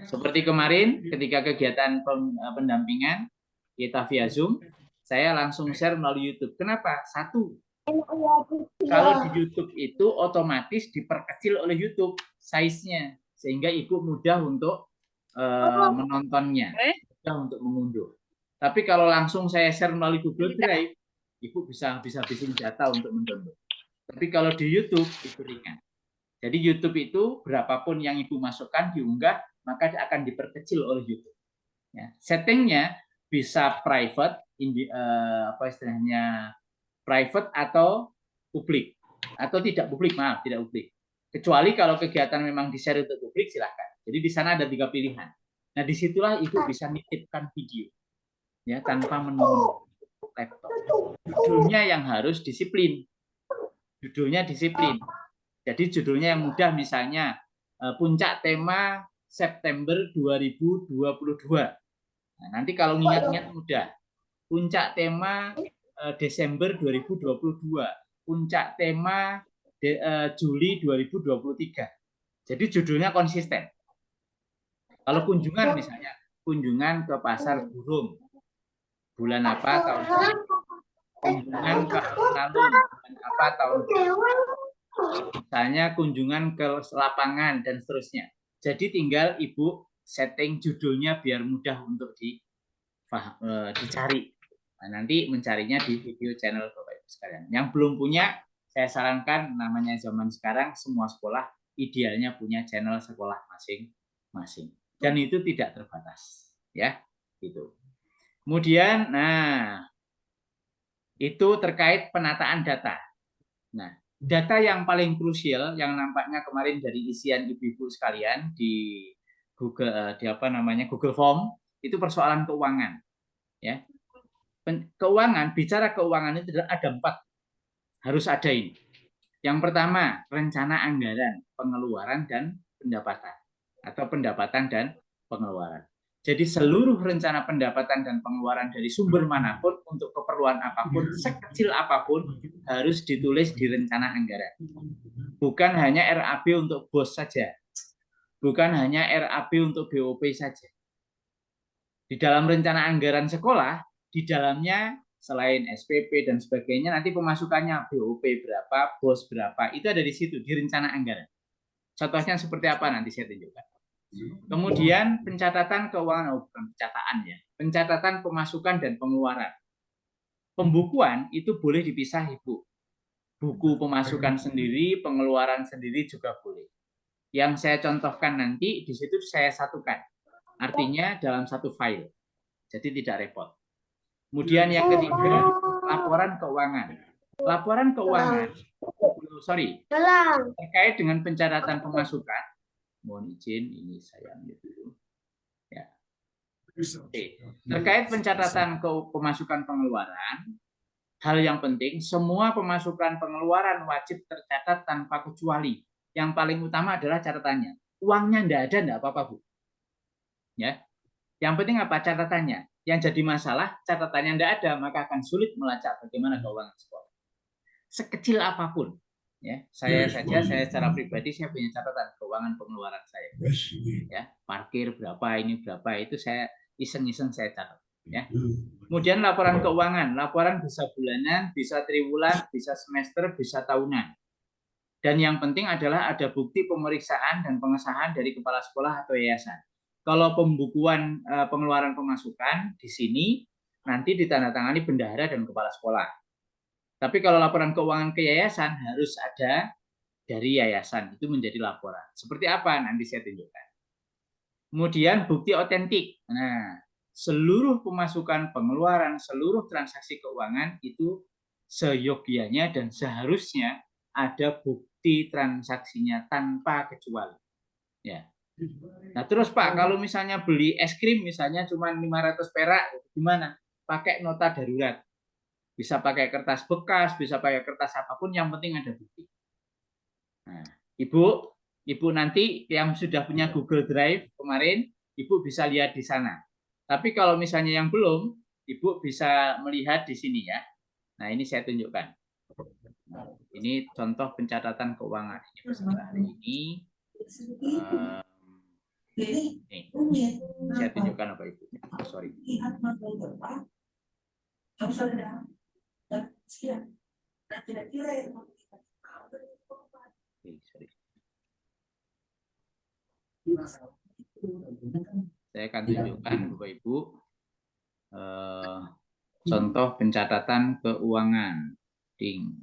S1: Seperti kemarin ketika kegiatan pendampingan kita via Zoom, saya langsung share melalui YouTube. Kenapa? Satu, kalau di YouTube itu otomatis diperkecil oleh YouTube size-nya, sehingga Ibu mudah untuk menontonnya, mudah untuk mengunduh. Tapi kalau langsung saya share melalui Google Drive, Ibu bisa habisin data untuk mendownload. Tapi kalau di YouTube itu ringan. Jadi YouTube itu berapapun yang Ibu masukkan diunggah, maka akan diperkecil oleh YouTube. Ya. Settingnya bisa private, istilahnya private atau publik, atau tidak publik, tidak publik. Kecuali kalau kegiatan memang di-share untuk publik, silahkan. Jadi di sana ada 3 pilihan. Nah, disitulah Ibu bisa nitipkan video, ya, tanpa menu laptop. Judulnya yang harus disiplin. Judulnya disiplin. Jadi judulnya yang mudah, misalnya puncak tema September 2022. Nah, nanti kalau ingat-ingat mudah. Puncak tema Desember 2022. Puncak tema Juli 2023. Jadi judulnya konsisten. Kalau kunjungan misalnya, kunjungan ke pasar burung. Bulan apa tahun ini? Kunjungan ke alun-alun. Bulan apa tahun ini? Misalnya kunjungan ke lapangan dan seterusnya. Jadi tinggal Ibu setting judulnya biar mudah untuk dicari. Nah, nanti mencarinya di video channel Bapak Ibu sekalian. Yang belum punya, saya sarankan, namanya zaman sekarang semua sekolah idealnya punya channel sekolah masing-masing. Dan itu tidak terbatas, ya. Gitu. Kemudian, nah, itu terkait penataan data. Nah, data yang paling krusial yang nampaknya kemarin dari isian ibu-ibu sekalian di Google, Google Form, itu persoalan keuangan, ya. Keuangan, bicara keuangan itu ada 4, harus ada ini. Yang pertama, rencana anggaran, pengeluaran dan pendapatan, atau pendapatan dan pengeluaran. Jadi seluruh rencana pendapatan dan pengeluaran dari sumber manapun untuk keperluan apapun, sekecil apapun, harus ditulis di rencana anggaran. Bukan hanya RAB untuk BOS saja. Bukan hanya RAB untuk BOP saja. Di dalam rencana anggaran sekolah, di dalamnya selain SPP dan sebagainya, nanti pemasukannya BOP berapa, BOS berapa, itu ada di situ, di rencana anggaran. Contohnya seperti apa nanti saya tunjukkan. Kemudian pencatatan keuangan, bukan pencataan ya, pencatatan pemasukan dan pengeluaran. Pembukuan itu boleh dipisah, Ibu. Buku pemasukan sendiri, pengeluaran sendiri juga boleh. Yang saya contohkan nanti di situ saya satukan. Artinya dalam satu file. Jadi tidak repot. Kemudian yang ketiga, laporan keuangan. Laporan keuangan, terkait dengan pencatatan pemasukan. Mohon izin, ini saya ambil dulu. Ya. Oke. Terkait pencatatan pemasukan pengeluaran, hal yang penting, semua pemasukan pengeluaran wajib tercatat tanpa kecuali. Yang paling utama adalah catatannya. Uangnya enggak ada, enggak apa-apa, Bu. Ya. Yang penting apa? Catatannya. Yang jadi masalah, catatannya enggak ada, maka akan sulit melacak bagaimana keuangan sekolah. Sekecil apapun. Ya, saya secara pribadi saya punya catatan keuangan pengeluaran saya. Ya, parkir berapa, ini berapa, itu saya iseng-iseng saya catat. Ya. Kemudian laporan keuangan, laporan bisa bulanan, bisa triwulan, bisa semester, bisa tahunan. Dan yang penting adalah ada bukti pemeriksaan dan pengesahan dari kepala sekolah atau yayasan. Kalau pembukuan pengeluaran pemasukan di sini nanti ditandatangani bendahara dan kepala sekolah. Tapi kalau laporan keuangan ke yayasan harus ada dari yayasan, itu menjadi laporan. Seperti apa nanti saya tunjukkan. Kemudian bukti otentik. Nah, seluruh pemasukan, pengeluaran, seluruh transaksi keuangan itu seyogianya dan seharusnya ada bukti transaksinya tanpa kecuali. Ya. Nah, terus Pak, kalau misalnya beli es krim misalnya cuma 500 perak, gimana? Pakai nota darurat. Bisa pakai kertas bekas, bisa pakai kertas apapun, yang penting ada bukti. Nah, Ibu nanti yang sudah punya Google Drive kemarin, Ibu bisa lihat di sana. Tapi kalau misalnya yang belum, Ibu bisa melihat di sini ya. Nah, ini saya tunjukkan. Nah, ini contoh pencatatan keuangan. Ini peserta hari ini. Nih, saya tunjukkan apa Ibu. Sorry. Saya akan tunjukkan Bapak Ibu contoh pencatatan keuangan. Ding.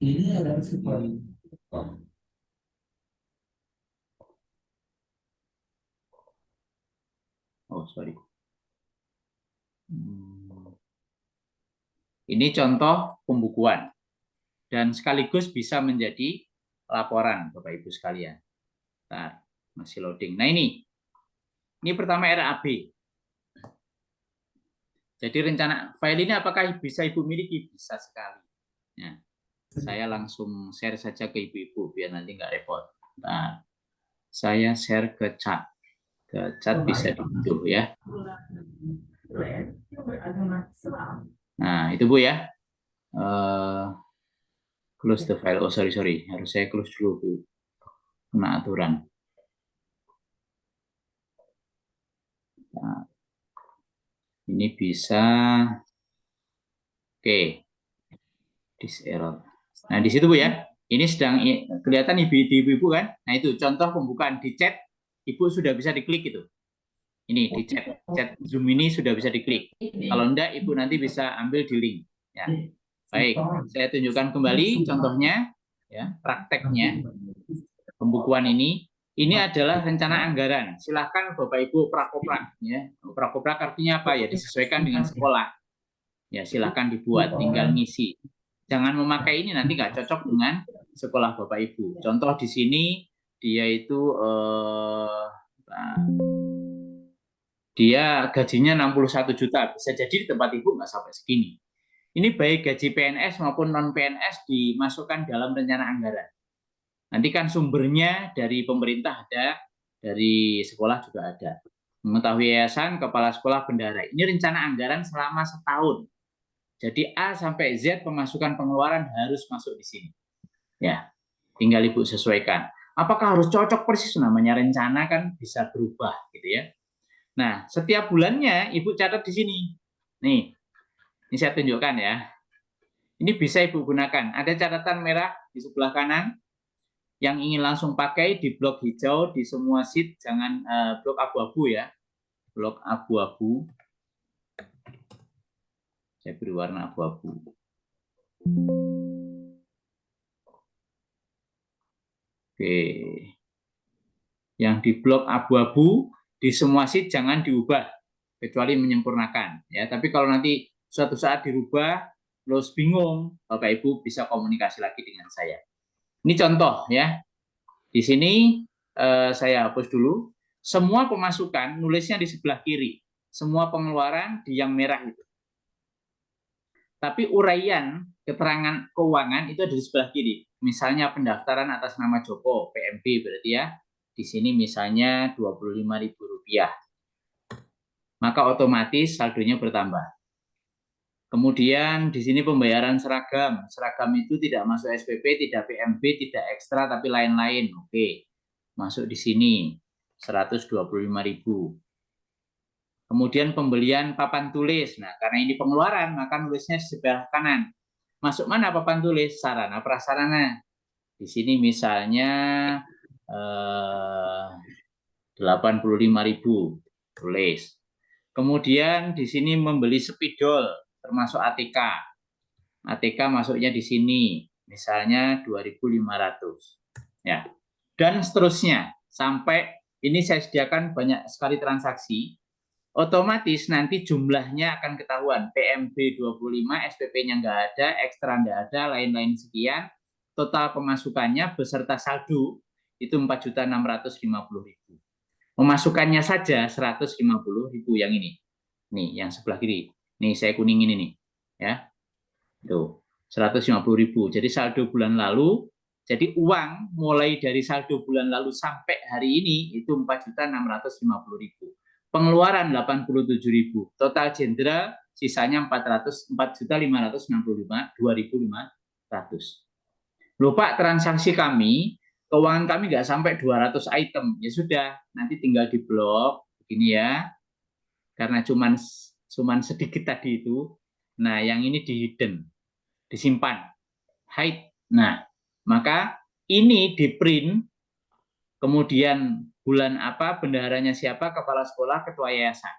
S1: Ini adalah sebuah sorry. Ini contoh pembukuan dan sekaligus bisa menjadi laporan Bapak Ibu sekalian. Nah, masih loading. Nah, ini pertama RAB. Jadi rencana file ini apakah bisa Ibu miliki? Bisa sekali. Nah, saya langsung share saja ke Ibu-ibu biar nanti nggak repot. Nah, saya share ke chat. Ke chat bisa diunduh ya. Nah, itu Bu ya. Close the file. Oh, sorry. Harus saya close dulu, Bu. Kena aturan. Nah, ini bisa. Oke. This error. Nah, di situ Bu ya. Ini sedang kelihatan ibu-ibu kan? Nah, itu contoh pembukaan di chat. Ibu sudah bisa diklik itu. Ini di chat Zoom ini sudah bisa diklik. Kalau enggak, Ibu nanti bisa ambil di link. Ya. Baik, saya tunjukkan kembali contohnya, ya, prakteknya pembukuan ini. Ini adalah rencana anggaran. Silakan Bapak Ibu prakoprak. Ya. Prakoprak artinya apa ya? Disesuaikan dengan sekolah. Ya, silakan dibuat, tinggal ngisi. Jangan memakai ini nanti nggak cocok dengan sekolah Bapak Ibu. Contoh di sini dia itu dia gajinya 61 juta. Bisa jadi di tempat Ibu nggak sampai segini. Ini baik gaji PNS maupun non-PNS dimasukkan dalam rencana anggaran. Nanti kan sumbernya dari pemerintah ada, dari sekolah juga ada. Mengetahui yayasan, kepala sekolah, bendahara. Ini rencana anggaran selama setahun. Jadi A sampai Z pemasukan pengeluaran harus masuk di sini. Ya, tinggal Ibu sesuaikan. Apakah harus cocok persis? Namanya rencana kan bisa berubah gitu ya. Nah, setiap bulannya Ibu catat di sini. Nih, ini saya tunjukkan ya. Ini bisa Ibu gunakan. Ada catatan merah di sebelah kanan. Yang ingin langsung pakai di blok hijau di semua sheet, jangan blok abu-abu ya. Blok abu-abu. Saya beri warna abu-abu. Oke. Yang di blok abu-abu di semua sheet jangan diubah kecuali menyempurnakan ya. Tapi kalau nanti suatu saat dirubah terus bingung, Bapak Ibu bisa komunikasi lagi dengan saya. Ini contoh ya. Di sini saya hapus dulu. Semua pemasukan nulisnya di sebelah kiri. Semua pengeluaran di yang merah itu. Tapi uraian keterangan keuangan itu ada di sebelah kiri. Misalnya pendaftaran atas nama Joko, PMB berarti ya. Di sini misalnya Rp25.000. Maka otomatis saldonya bertambah. Kemudian di sini pembayaran seragam. Seragam itu tidak masuk SPP, tidak PMB, tidak ekstra, tapi lain-lain. Oke, masuk di sini Rp125.000. Kemudian pembelian papan tulis. Nah, karena ini pengeluaran, maka nulisnya di sebelah kanan. Masuk mana papan tulis? Sarana prasarana. Di sini misalnya 85.000 tulis. Kemudian di sini membeli spidol termasuk ATK. ATK masuknya di sini, misalnya 2.500. Ya. Dan seterusnya sampai ini saya sediakan banyak sekali transaksi. Otomatis nanti jumlahnya akan ketahuan. PMB 25, SPP-nya nggak ada, ekstra nggak ada, lain-lain sekian. Total pemasukannya beserta saldo itu 4.650.000. Pemasukannya saja 150.000 yang ini. Nih, yang sebelah kiri. Nih, saya kuningin ini. Ya. Tuh, 150.000. Jadi saldo bulan lalu, jadi uang mulai dari saldo bulan lalu sampai hari ini itu 4.650.000. Pengeluaran 87.000. Total jenderal sisanya 4.565.2.500. Loh Pak, transaksi kami, keuangan kami nggak sampai 200 item. Ya sudah, nanti tinggal di blok begini ya. Karena cuman sedikit tadi itu. Nah, yang ini di hidden, disimpan, hide. Nah, maka ini di print, kemudian bulan apa, bendaharanya siapa, kepala sekolah, ketua yayasan.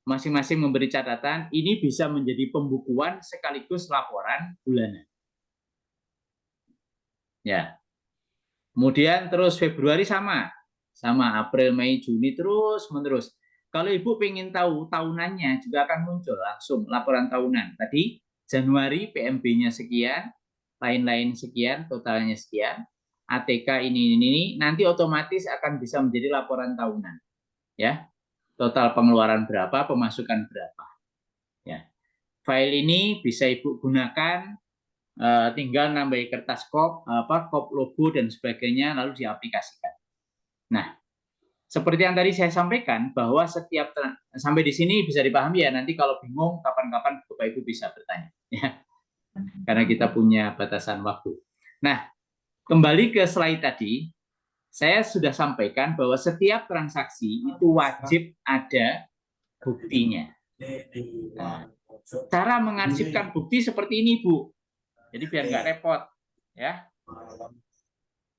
S1: Masing-masing memberi catatan, ini bisa menjadi pembukuan sekaligus laporan bulanan. Ya. Kemudian terus Februari sama April, Mei, Juni terus menerus. Kalau Ibu pengen tahu tahunannya juga akan muncul langsung laporan tahunan. Tadi Januari PMB-nya sekian, lain-lain sekian, totalnya sekian. ATK ini nanti otomatis akan bisa menjadi laporan tahunan. Ya. Total pengeluaran berapa, pemasukan berapa. Ya. File ini bisa Ibu gunakan, tinggal nambahin kertas kop logo dan sebagainya lalu diaplikasikan. Nah, seperti yang tadi saya sampaikan bahwa setiap sampai di sini bisa dipahami ya. Nanti kalau bingung kapan-kapan Bapak Ibu bisa bertanya ya. Karena kita punya batasan waktu. Nah, kembali ke slide tadi, saya sudah sampaikan bahwa setiap transaksi itu wajib ada buktinya. Nah, cara mengarsipkan bukti seperti ini, Bu. Jadi biar nggak repot, ya.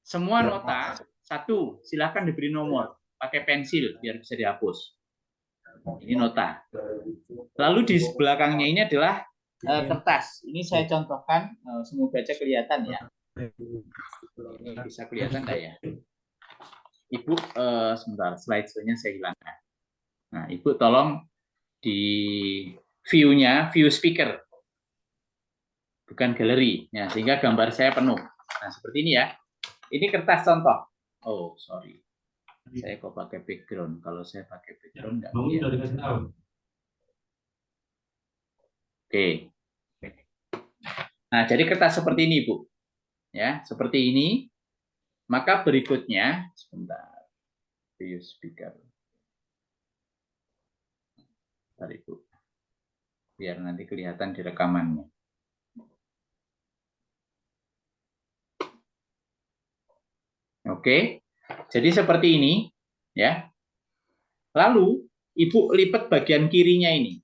S1: Semua nota, satu, silakan diberi nomor, pakai pensil biar bisa dihapus. Ini nota. Lalu di belakangnya ini adalah kertas. Ini saya contohkan, semoga aja kelihatan ya. Ini bisa kelihatan nggak ya? Ibu, sebentar, slide-nya saya hilangkan. Nah, Ibu tolong di view-nya, view speaker. Bukan galeri, ya, sehingga gambar saya penuh. Nah, seperti ini ya. Ini kertas contoh. Oh, sorry. Saya kok pakai background. Kalau saya pakai background nggak kelihatan. Oke. Nah, jadi kertas seperti ini, Bu. Ya, seperti ini. Maka berikutnya, sebentar. View speaker. Bentar, Ibu. Biar nanti kelihatan di rekamannya. Oke. Jadi seperti ini, ya. Lalu Ibu lipat bagian kirinya ini.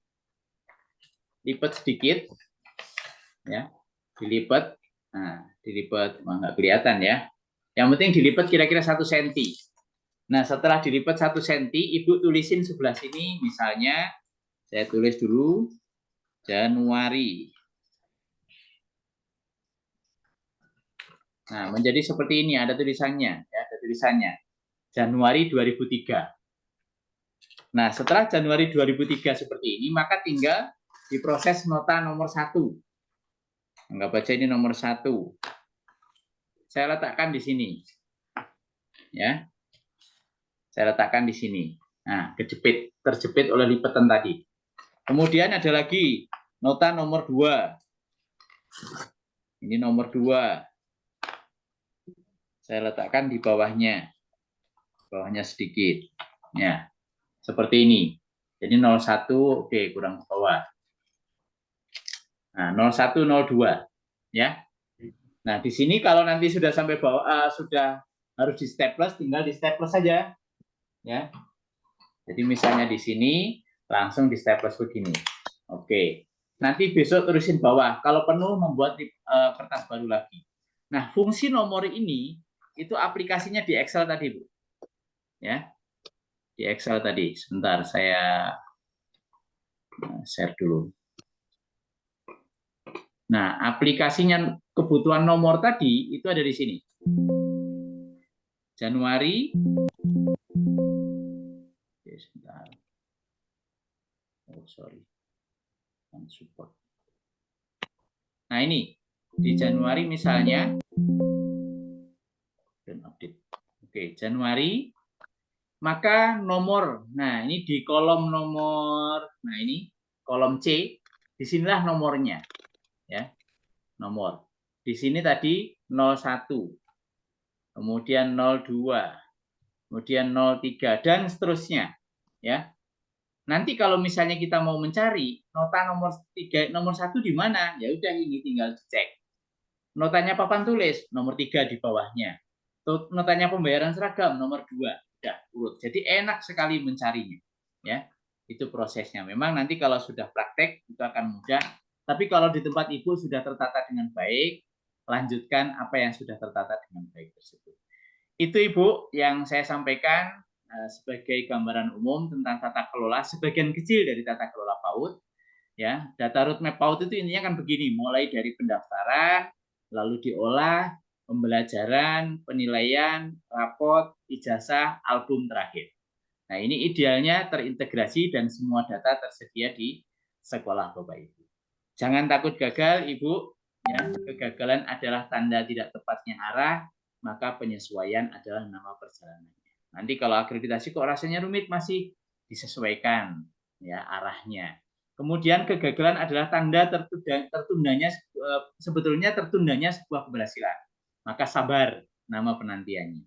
S1: Lipat sedikit. Ya. Dilipat. Nah, dilipat nggak kelihatan ya. Yang penting dilipat kira-kira 1 cm. Nah, setelah dilipat 1 cm, Ibu tulisin sebelah sini, misalnya saya tulis dulu Januari. Nah, menjadi seperti ini, ada tulisannya, ya, ada tulisannya. Januari 2003. Nah, setelah Januari 2003 seperti ini, maka tinggal diproses nota nomor 1. Anggap aja ini nomor 1. Saya letakkan di sini. Ya. Saya letakkan di sini. Nah, terjepit oleh lipatan tadi. Kemudian ada lagi nota nomor 2. Ini nomor 2. Saya letakkan di bawahnya. Bawahnya sedikit. Ya. Seperti ini. Jadi 01, oke, kurang ke bawah. Nah, 01, 02. Ya. Nah, di sini kalau nanti sudah sampai bawah, sudah harus di staples, tinggal di staples saja. Ya. Jadi misalnya di sini langsung di staples begini. Oke. Nanti besok terusin bawah. Kalau penuh membuat kertas baru lagi. Nah, fungsi nomor ini itu aplikasinya di Excel tadi, Bu. Ya. Di Excel tadi. Sebentar saya share dulu. Nah, aplikasinya kebutuhan nomor tadi itu ada di sini. Januari. Oke, sebentar. Oh, sorry. Support. Nah, ini di Januari misalnya dan update. Oke, Januari, maka nomor. Nah, ini di kolom nomor. Nah, ini kolom C. Disinilah nomornya. Ya. Nomor. Di sini tadi 01. Kemudian 02. Kemudian 03 dan seterusnya. Ya. Nanti kalau misalnya kita mau mencari nota nomor 3, nomor 1 di mana? Ya udah, ini tinggal dicek. Notanya papan tulis nomor 3 di bawahnya. Notanya pembayaran seragam nomor 2. Udah urut. Jadi enak sekali mencarinya. Ya. Itu prosesnya. Memang nanti kalau sudah praktek itu akan mudah. Tapi kalau di tempat Ibu sudah tertata dengan baik, lanjutkan apa yang sudah tertata dengan baik tersebut. Itu Ibu yang saya sampaikan sebagai gambaran umum tentang tata kelola, sebagian kecil dari tata kelola PAUD. Ya, data roadmap PAUD itu intinya kan begini, mulai dari pendaftaran, lalu diolah, pembelajaran, penilaian, rapot, ijazah, album terakhir. Nah, ini idealnya terintegrasi dan semua data tersedia di sekolah Bapak Ibu. Jangan takut gagal, Ibu. Ya, kegagalan adalah tanda tidak tepatnya arah, maka penyesuaian adalah nama perjalanannya. Nanti kalau akreditasi kok rasanya rumit, masih disesuaikan ya arahnya. Kemudian kegagalan adalah tanda tertundanya sebetulnya tertundanya sebuah keberhasilan. Maka sabar nama penantiannya.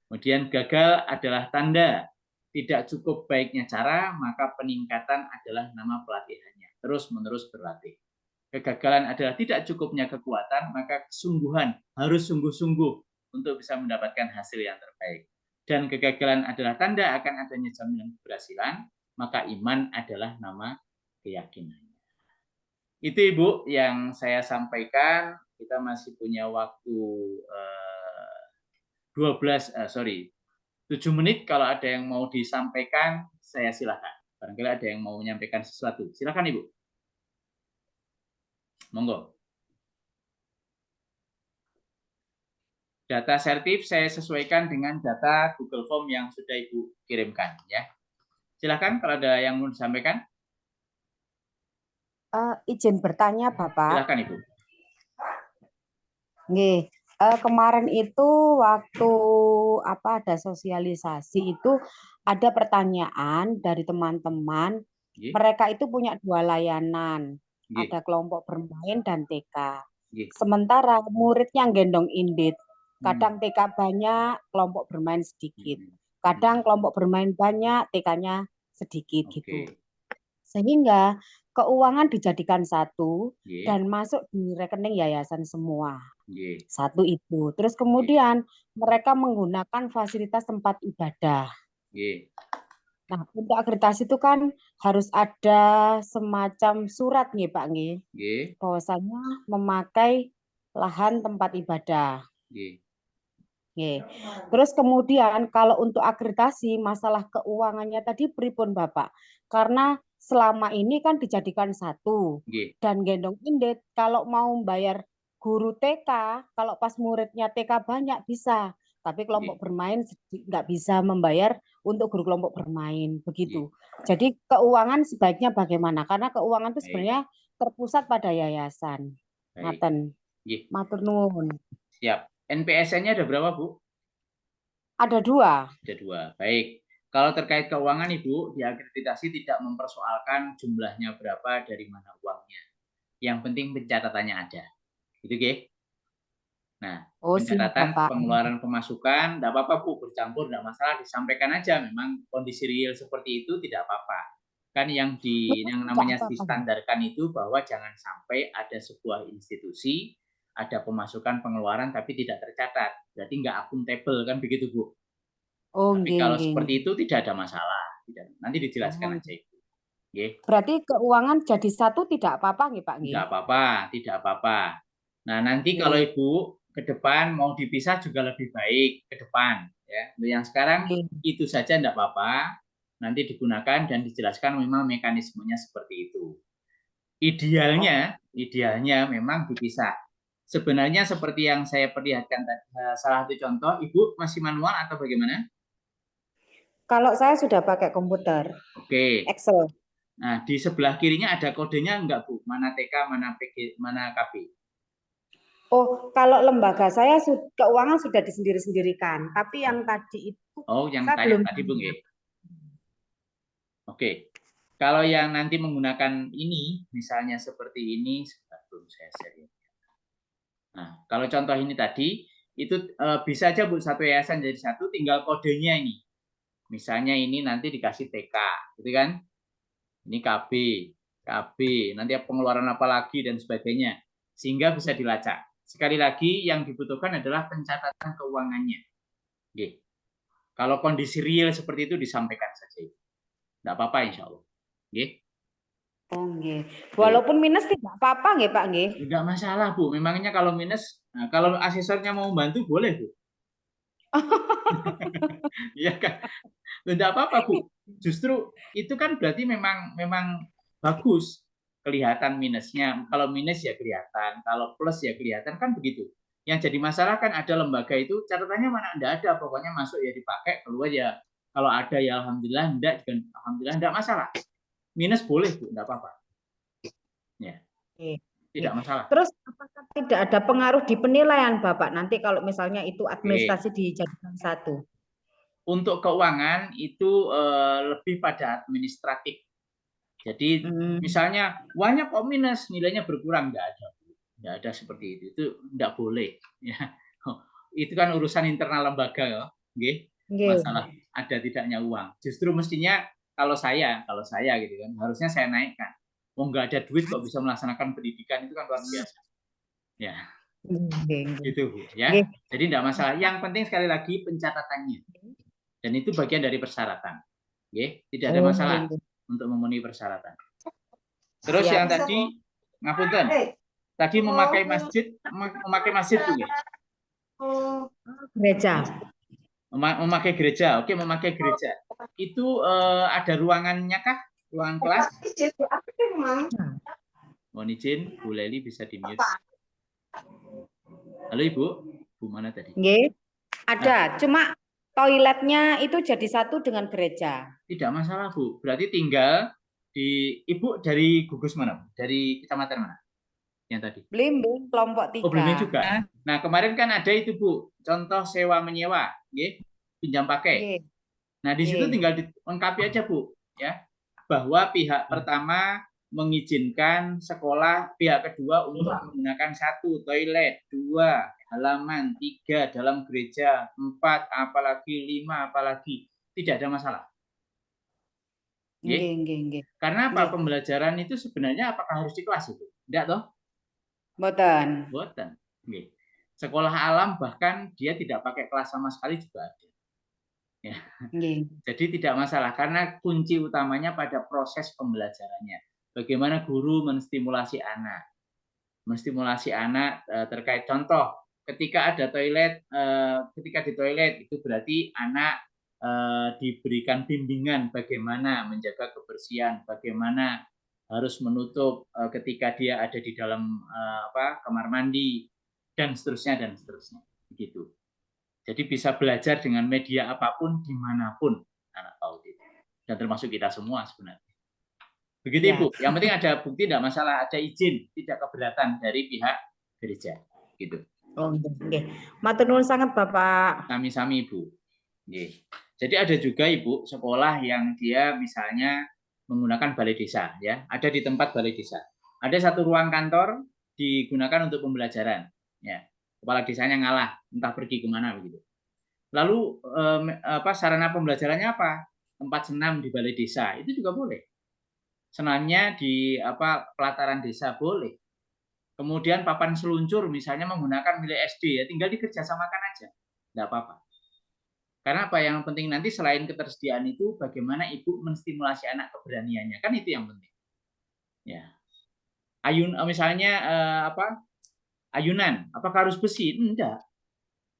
S1: Kemudian gagal adalah tanda tidak cukup baiknya cara, maka peningkatan adalah nama pelatihannya. Terus-menerus berlatih. Kegagalan adalah tidak cukupnya kekuatan, maka kesungguhan harus sungguh-sungguh untuk bisa mendapatkan hasil yang terbaik. Dan kegagalan adalah tanda akan adanya jaminan keberhasilan, maka iman adalah nama keyakinannya. Itu Ibu yang saya sampaikan. Kita masih punya waktu 7 menit. Kalau ada yang mau disampaikan, saya silakan. Barangkali ada yang mau menyampaikan sesuatu. Silakan Ibu. Monggo. Data sertif saya sesuaikan dengan data Google Form yang sudah Ibu kirimkan, ya. Silakan kalau ada yang mau disampaikan.
S2: Izin bertanya, Bapak.
S1: Silakan Ibu.
S2: Nggih, kemarin itu waktu ada sosialisasi itu ada pertanyaan dari teman-teman. Mereka itu punya 2 layanan. Ada kelompok bermain dan TK. Sementara muridnya gendong indit. Kadang TK banyak, kelompok bermain sedikit. Kadang kelompok bermain banyak, TK-nya sedikit gitu.
S1: Oke.
S2: Sehingga keuangan dijadikan satu
S1: Nggih.
S2: dan masuk di rekening yayasan semua.
S1: Nggih.
S2: Satu itu. Terus
S1: Nggih.
S2: kemudian mereka menggunakan fasilitas tempat ibadah.
S1: Nggih.
S2: Nah, untuk akreditasi itu kan harus ada semacam surat nih Pak nih,
S1: Nggih.
S2: bahwasanya memakai lahan tempat ibadah.
S1: Nggih.
S2: Oke. Terus kemudian kalau untuk akreditasi masalah keuangannya tadi pripun Bapak? Karena selama ini kan dijadikan satu
S1: Nggih.
S2: dan gendong indit kalau mau bayar guru TK, kalau pas muridnya TK banyak bisa, tapi kelompok
S1: Nggih.
S2: bermain nggak bisa membayar untuk guru kelompok bermain
S1: Nggih.
S2: begitu. Jadi keuangan sebaiknya bagaimana? Karena keuangan itu
S1: Baik.
S2: sebenarnya terpusat pada yayasan.
S1: Baik.
S2: Ngaten.
S1: Nggih.
S2: Matur nuwun.
S1: Siap. NPSN-nya ada berapa, Bu?
S2: Ada 2.
S1: Ada 2. Baik. Kalau terkait keuangan, Ibu, di akreditasi tidak mempersoalkan jumlahnya berapa, dari mana uangnya. Yang penting pencatatannya ada. Gitu, nggih. Nah,
S2: Oh, siap,
S1: pencatatan
S2: Bapak.
S1: pengeluaran pemasukan, enggak apa-apa, Bu, bercampur enggak masalah, disampaikan aja. Memang kondisi real seperti itu tidak apa-apa. Kan yang namanya distandarkan itu bahwa jangan sampai ada sebuah institusi, ada pemasukan pengeluaran tapi tidak tercatat. Berarti enggak akuntabel kan begitu, Bu.
S2: Oh,
S1: Tapi
S2: nggih,
S1: kalau
S2: nggih,
S1: seperti
S2: nggih.
S1: itu tidak ada masalah. Nanti dijelaskan
S2: Oh.
S1: aja Ibu. Nggih.
S2: Berarti keuangan jadi satu tidak apa-apa nggih, Pak nggih?
S1: Tidak apa-apa, tidak apa-apa. Nah, nanti kalau
S2: Nggih.
S1: Ibu ke depan mau dipisah juga lebih baik ke depan ya. Yang sekarang
S2: Nggih.
S1: itu saja enggak apa-apa. Nanti digunakan dan dijelaskan memang mekanismenya seperti itu. Idealnya memang dipisah. Sebenarnya seperti yang saya perlihatkan tadi, salah satu contoh, Ibu masih manual atau bagaimana?
S2: Kalau saya sudah pakai komputer.
S1: Oke.
S2: Excel.
S1: Nah, di sebelah kirinya ada kodenya enggak, Bu? Mana TK, mana PG, mana KB?
S2: Oh, kalau lembaga saya keuangan sudah disendiri-sendirikan, tapi yang tadi itu
S1: yang
S2: saya
S1: tanya
S2: belum.
S1: tadi, Bu, nggih. Oke. Kalau yang nanti menggunakan ini, misalnya seperti ini, sebentar belum saya share ya. Nah, kalau contoh ini tadi, itu bisa aja Bu, satu yayasan jadi satu, tinggal kodenya ini. Misalnya ini nanti dikasih TK, gitu kan? Ini KB, nanti pengeluaran apa lagi dan sebagainya. Sehingga bisa dilacak. Sekali lagi yang dibutuhkan adalah pencatatan keuangannya. Oke. Kalau kondisi real seperti itu disampaikan saja. Tidak apa-apa insya Allah. Oke.
S2: Oh, nggih. Walaupun minus tidak apa-apa nggih, Pak nggih?
S1: Tidak masalah, Bu. Memangnya kalau minus, nah, kalau asesornya mau membantu boleh, Bu. Iya kan? Tidak apa-apa, Bu. Justru itu kan berarti memang bagus kelihatan minusnya. Kalau minus ya kelihatan, kalau plus ya kelihatan, kan begitu. Yang jadi masalah kan ada lembaga itu catatannya mana enggak ada, pokoknya masuk ya dipakai, keluar ya kalau ada ya alhamdulillah, enggak juga alhamdulillah, enggak masalah. Minus boleh, Bu, enggak apa-apa. Ya. Tidak masalah.
S2: Terus apakah tidak ada pengaruh di penilaian Bapak nanti kalau misalnya itu administrasi dijadikan satu?
S1: Untuk keuangan itu lebih pada administratif. Jadi misalnya uangnya kok minus, nilainya berkurang, nggak ada seperti itu. Itu nggak boleh. Ya. Itu kan urusan internal lembaga ya, masalah ada tidaknya uang. Justru mestinya kalau saya gitu kan, harusnya saya naikkan. Nggak ada duit kok bisa melaksanakan pendidikan, itu kan luar biasa. Ya. Gitu, Bu, ya. Jadi nggak masalah. Yang penting sekali lagi pencatatannya. Dan itu bagian dari persyaratan. Tidak ada masalah untuk memenuhi persyaratan. Terus yang tadi ngapunten. Tadi memakai masjid tuh ya.
S2: Gereja.
S1: Memakai gereja. Oke, memakai gereja. Itu ada ruangannya kah? Ruangan kelas? Mohon izin, Bu Leli bisa di-mute. Halo Ibu, Bu mana tadi?
S2: Nggih. Ada, cuma toiletnya itu jadi satu dengan gereja.
S1: Tidak masalah, Bu. Berarti tinggal di Ibu dari gugus mana? Dari kecamatan mana? Yang tadi.
S2: Blimbing kelompok 3.
S1: Oh, Blimbing juga. Nah, kemarin kan ada itu, Bu. Contoh sewa menyewa, pinjam pakai. Nah, di situ tinggal dilengkapi aja, Bu, ya. Bahwa pihak pertama mengizinkan sekolah, pihak kedua untuk menggunakan 1 toilet, 2 halaman, 3 dalam gereja, 4 apalagi 5 apalagi. tidak ada masalah.
S2: Nggih.
S1: Karena apa? Pembelajaran itu sebenarnya apakah harus di kelas itu? Tidak toh?
S2: Mboten.
S1: Boten. Sekolah alam bahkan dia tidak pakai kelas sama sekali juga ada. Ya. Jadi tidak masalah karena kunci utamanya pada proses pembelajarannya. Bagaimana guru menstimulasi anak. Menstimulasi anak terkait contoh ketika ada toilet, ketika di toilet itu berarti anak diberikan bimbingan bagaimana menjaga kebersihan, bagaimana harus menutup ketika dia ada di dalam kamar mandi dan seterusnya begitu. Jadi bisa belajar dengan media apapun dimanapun anak PAUD itu dan termasuk kita semua sebenarnya. Begitu ya. Ibu. Yang penting ada bukti tidak masalah, ada izin, tidak keberatan dari pihak gereja. Gitu.
S2: Oh, nggih. Matur nuwun sangat Bapak.
S1: Sami-sami Ibu. Nggih. Jadi ada juga Ibu sekolah yang dia misalnya menggunakan balai desa ya, ada di tempat balai desa. Ada satu ruang kantor digunakan untuk pembelajaran ya. Kepala desanya ngalah, entah pergi kemana begitu. Lalu sarana pembelajarannya apa? Tempat senam di balai desa, itu juga boleh. Senamnya di pelataran desa boleh. Kemudian papan seluncur misalnya menggunakan milik SD ya, tinggal dikerjasamakan aja. Enggak apa-apa. Karena apa yang penting nanti selain ketersediaan itu bagaimana ibu menstimulasi anak keberaniannya, kan itu yang penting. Ya. Misalnya ayunan, apakah harus besi? Enggak.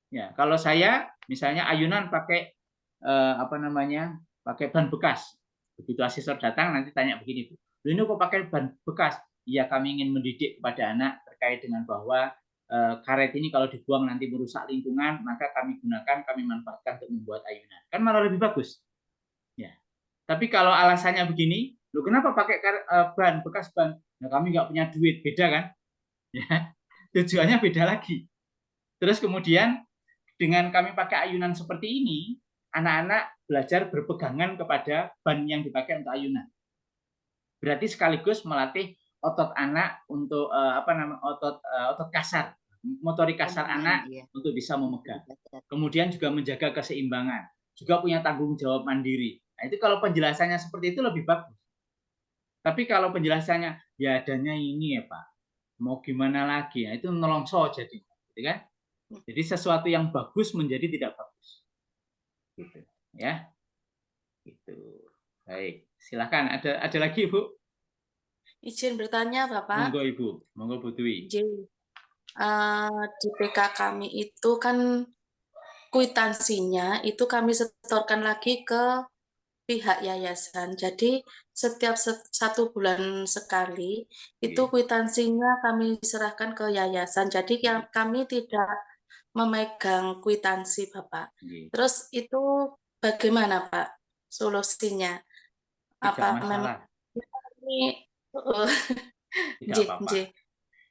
S1: Ya, kalau saya misalnya ayunan pakai pakai ban bekas. Begitu asesor datang nanti tanya begini, Bu. Ini kok pakai ban bekas? Ya, kami ingin mendidik kepada anak terkait dengan bahwa karet ini kalau dibuang nanti merusak lingkungan, maka kami gunakan, kami manfaatkan untuk membuat ayunan. Kan malah lebih bagus. Ya. Tapi kalau alasannya begini, loh kenapa pakai ban bekas ban? Nah, kami nggak punya duit, beda kan? Ya. Tujuannya beda lagi. Terus kemudian dengan kami pakai ayunan seperti ini, anak-anak belajar berpegangan kepada ban yang dipakai untuk ayunan. Berarti sekaligus melatih otot anak untuk otot kasar, motorik kasar anak untuk bisa memegang. Kemudian juga menjaga keseimbangan, juga punya tanggung jawab mandiri. Nah, itu kalau penjelasannya seperti itu lebih bagus. Tapi kalau penjelasannya ya adanya ini ya Pak, mau gimana lagi? Nah, itu nolongso jadi, gitu kan? Jadi sesuatu yang bagus menjadi tidak bagus. Gitu, ya. Gitu. Baik, silakan. Ada lagi, Bu?
S3: Izin bertanya, Bapak.
S1: Monggo, Ibu. Monggo, Bu Dwi.
S3: Di PK kami itu kan kwitansinya itu kami setorkan lagi ke pihak yayasan. Jadi setiap 1 bulan sekali itu kwitansinya kami serahkan ke yayasan. Jadi kami tidak memegang kwitansi, Bapak. Terus itu bagaimana, Pak, solusinya?
S1: Tidak masalah. Tidak apa-apa.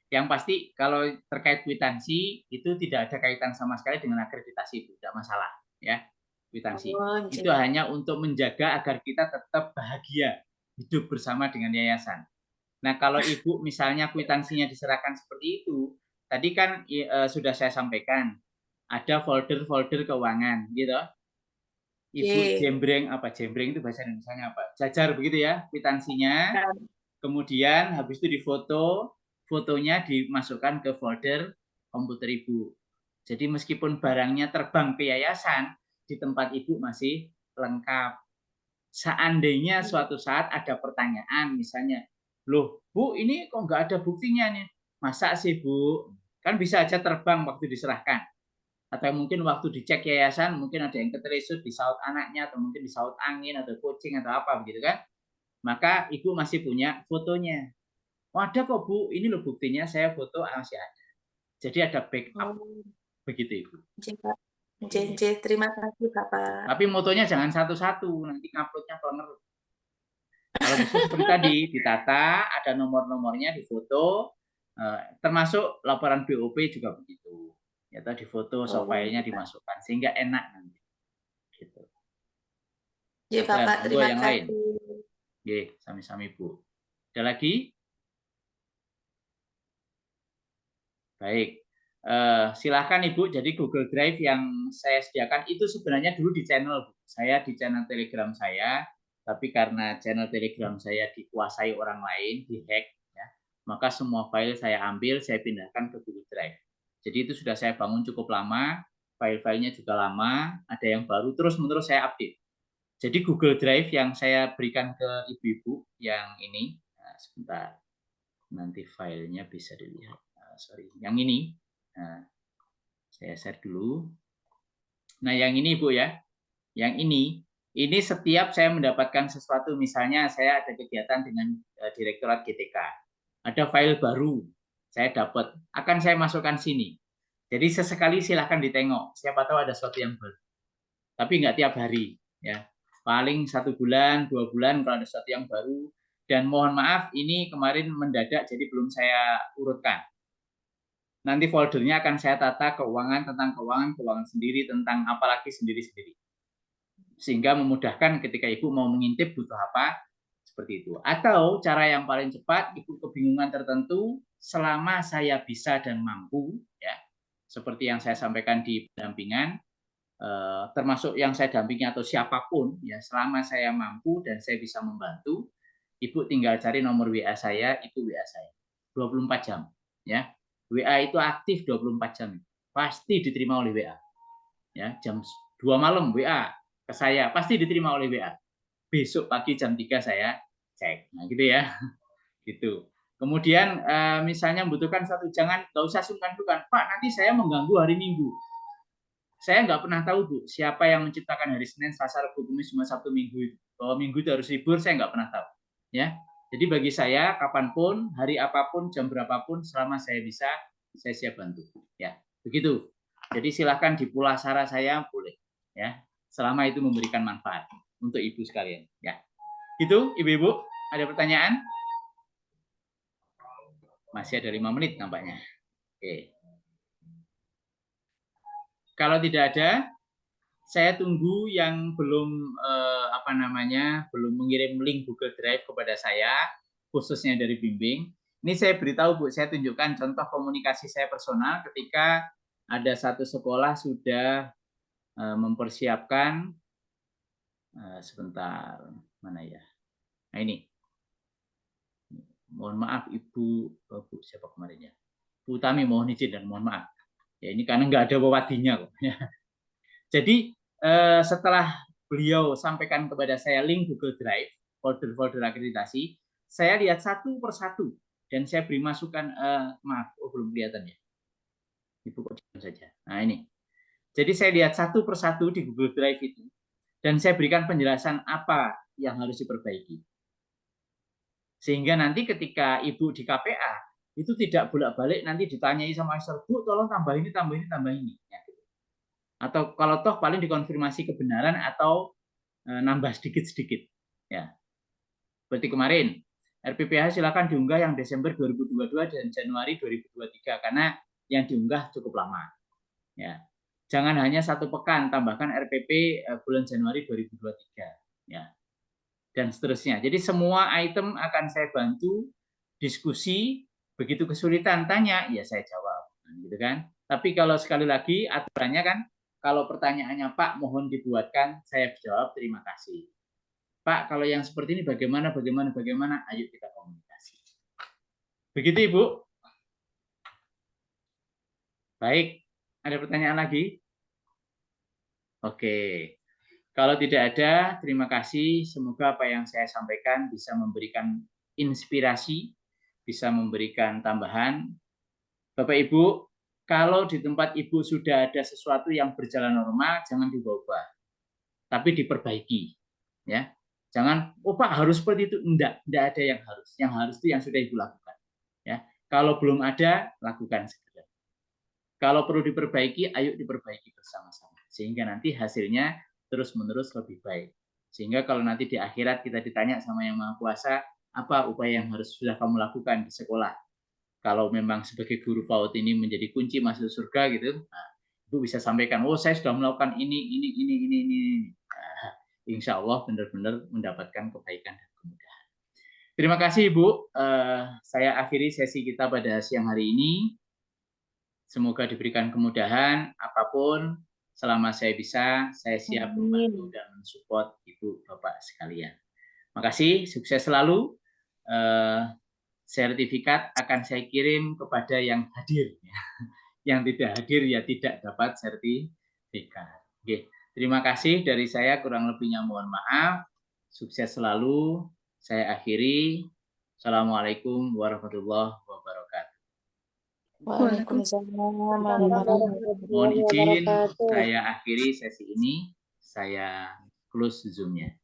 S1: Yang pasti kalau terkait kwitansi itu tidak ada kaitan sama sekali dengan akreditasi, itu tidak masalah ya. Kwitansi itu hanya untuk menjaga agar kita tetap bahagia hidup bersama dengan yayasan. Nah, kalau Ibu misalnya kwitansinya diserahkan seperti itu, tadi kan sudah saya sampaikan ada folder-folder keuangan gitu. Ibu jembreng itu bahasa Indonesianya apa? Jajar begitu ya kwitansinya. Kemudian habis itu difoto, fotonya dimasukkan ke folder komputer Ibu. Jadi meskipun barangnya terbang ke yayasan, di tempat Ibu masih lengkap. Seandainya suatu saat ada pertanyaan misalnya, loh Bu ini kok nggak ada buktinya nih? Masa sih Bu? Kan bisa aja terbang waktu diserahkan. Atau mungkin waktu dicek yayasan mungkin ada yang keterisut di saut anaknya atau mungkin di saut angin atau kucing atau apa begitu kan, maka ibu masih punya fotonya. Oh, ada kok Bu, ini loh buktinya saya foto masih ada. Jadi ada backup begitu Ibu.
S3: Terima kasih Bapak.
S1: Tapi motonya jangan satu-satu, nanti nguploadnya klenger. Kalau bisa seperti tadi ditata, ada nomor-nomornya di foto, termasuk laporan BOP juga begitu. Ya tadi foto, filenya dimasukkan sehingga enak nanti. Gitu.
S3: Ya Bapak, terima kasih.
S1: Oke, sami-sami Bu. Ada lagi? Baik. Silahkan Ibu, jadi Google Drive yang saya sediakan itu sebenarnya dulu di channel, saya di channel Telegram saya, tapi karena channel Telegram saya dikuasai orang lain, dihack, ya, maka semua file saya ambil, saya pindahkan ke Google Drive. Jadi itu sudah saya bangun cukup lama, file-filenya juga lama, ada yang baru, terus-menerus saya update. Jadi Google Drive yang saya berikan ke ibu-ibu yang ini, nah, sebentar, nanti filenya bisa dilihat. Sorry, yang ini. Nah, saya share dulu. Nah, yang ini Bu ya. Yang ini setiap saya mendapatkan sesuatu, misalnya saya ada kegiatan dengan Direktorat GTK. Ada file baru, saya dapat, akan saya masukkan sini. Jadi sesekali silahkan ditengok, siapa tahu ada sesuatu yang baru. Tapi nggak tiap hari, ya. Paling 1 bulan, 2 bulan kalau ada sesuatu yang baru. Dan mohon maaf, ini kemarin mendadak, jadi belum saya urutkan. Nanti foldernya akan saya tata keuangan, tentang keuangan sendiri, tentang apalagi sendiri-sendiri. Sehingga memudahkan ketika Ibu mau mengintip butuh apa, seperti itu. Atau cara yang paling cepat, Ibu kebingungan tertentu, selama saya bisa dan mampu, ya, seperti yang saya sampaikan di pendampingan, termasuk yang saya dampingi atau siapapun, ya, selama saya mampu dan saya bisa membantu, Ibu tinggal cari nomor WA saya, itu WA saya. 24 jam, ya. WA itu aktif 24 jam. Pasti diterima oleh WA. Ya, jam 2 malam WA ke saya, pasti diterima oleh WA. Besok pagi jam 3 saya cek. Nah, gitu ya. Gitu. Kemudian misalnya membutuhkan satu, jangan, nggak usah sungkan-sungkan. Pak, nanti saya mengganggu hari Minggu. Saya nggak pernah tahu, Bu, siapa yang menciptakan hari Senin, Selasa, Rabu, Kamis, Jumat, Sabtu, Minggu itu. Bahwa Minggu itu harus libur, saya nggak pernah tahu. Ya. Jadi bagi saya, kapanpun, hari apapun, jam berapapun, selama saya bisa, saya siap bantu. Ya, begitu. Jadi silahkan di pulasara saya boleh, ya, selama itu memberikan manfaat untuk ibu sekalian. Ya, gitu, ibu-ibu. Ada pertanyaan? Masih ada 5 menit nampaknya. Oke. Kalau tidak ada, saya tunggu yang belum belum mengirim link Google Drive kepada saya, khususnya dari bimbing. Ini saya beritahu, Bu, saya tunjukkan contoh komunikasi saya personal ketika ada satu sekolah sudah mempersiapkan, sebentar, mana ya? Nah ini, mohon maaf Ibu, Bu siapa kemarin ya? Bu Tami, mohon izin dan mohon maaf. Ya ini karena nggak ada wawadinya kok. Jadi setelah beliau sampaikan kepada saya link Google Drive, folder-folder akreditasi, saya lihat satu persatu dan saya beri masukan, maaf, belum kelihatan ya. Ibu kok diam saja. Nah ini. Jadi saya lihat satu persatu di Google Drive itu dan saya berikan penjelasan apa yang harus diperbaiki. Sehingga nanti ketika Ibu di KPA itu tidak bolak-balik nanti ditanyai sama Esther, Bu, tolong tambah ini, tambah ini, tambah ini. Ya. Atau kalau toh paling dikonfirmasi kebenaran atau nambah sedikit-sedikit. Ya. Seperti kemarin, RPPH silakan diunggah yang Desember 2022 dan Januari 2023 karena yang diunggah cukup lama. Ya. Jangan hanya 1 pekan, tambahkan RPP bulan Januari 2023. Ya. Dan seterusnya. Jadi semua item akan saya bantu diskusi, begitu kesulitan tanya, ya saya jawab. Gitu kan. Tapi kalau sekali lagi aturannya kan, kalau pertanyaannya Pak mohon dibuatkan, saya jawab terima kasih. Pak, kalau yang seperti ini bagaimana, ayo kita komunikasi. Begitu Ibu. Baik, ada pertanyaan lagi? Oke. Kalau tidak ada, terima kasih. Semoga apa yang saya sampaikan bisa memberikan inspirasi, bisa memberikan tambahan. Bapak Ibu, kalau di tempat Ibu sudah ada sesuatu yang berjalan normal, jangan diubah, tapi diperbaiki. Ya, jangan, oh Pak harus seperti itu. Enggak ada yang harus. Yang harus itu yang sudah Ibu lakukan. Ya, kalau belum ada, lakukan segera. Kalau perlu diperbaiki, ayo diperbaiki bersama-sama. Sehingga nanti hasilnya terus-menerus lebih baik. Sehingga kalau nanti di akhirat kita ditanya sama Yang Maha Kuasa, apa upaya yang harus sudah kamu lakukan di sekolah? Kalau memang sebagai guru PAUD ini menjadi kunci masuk surga gitu, nah, Ibu bisa sampaikan, oh saya sudah melakukan ini. Nah, insya Allah benar-benar mendapatkan kebaikan dan kemudahan. Terima kasih Ibu. Saya akhiri sesi kita pada siang hari ini. Semoga diberikan kemudahan apapun, selama saya bisa, saya siap membantu dan mensupport Ibu Bapak sekalian. Makasih, sukses selalu. Sertifikat akan saya kirim kepada yang hadir. Yang tidak hadir ya tidak dapat sertifikat. Oke, terima kasih dari saya, kurang lebihnya mohon maaf. Sukses selalu. Saya akhiri. Assalamualaikum warahmatullahi wabarakatuh.
S3: Waalaikumsalam warahmatullahi wabarakatuh.
S1: Mohon izin saya akhiri sesi ini. Saya close Zoom-nya.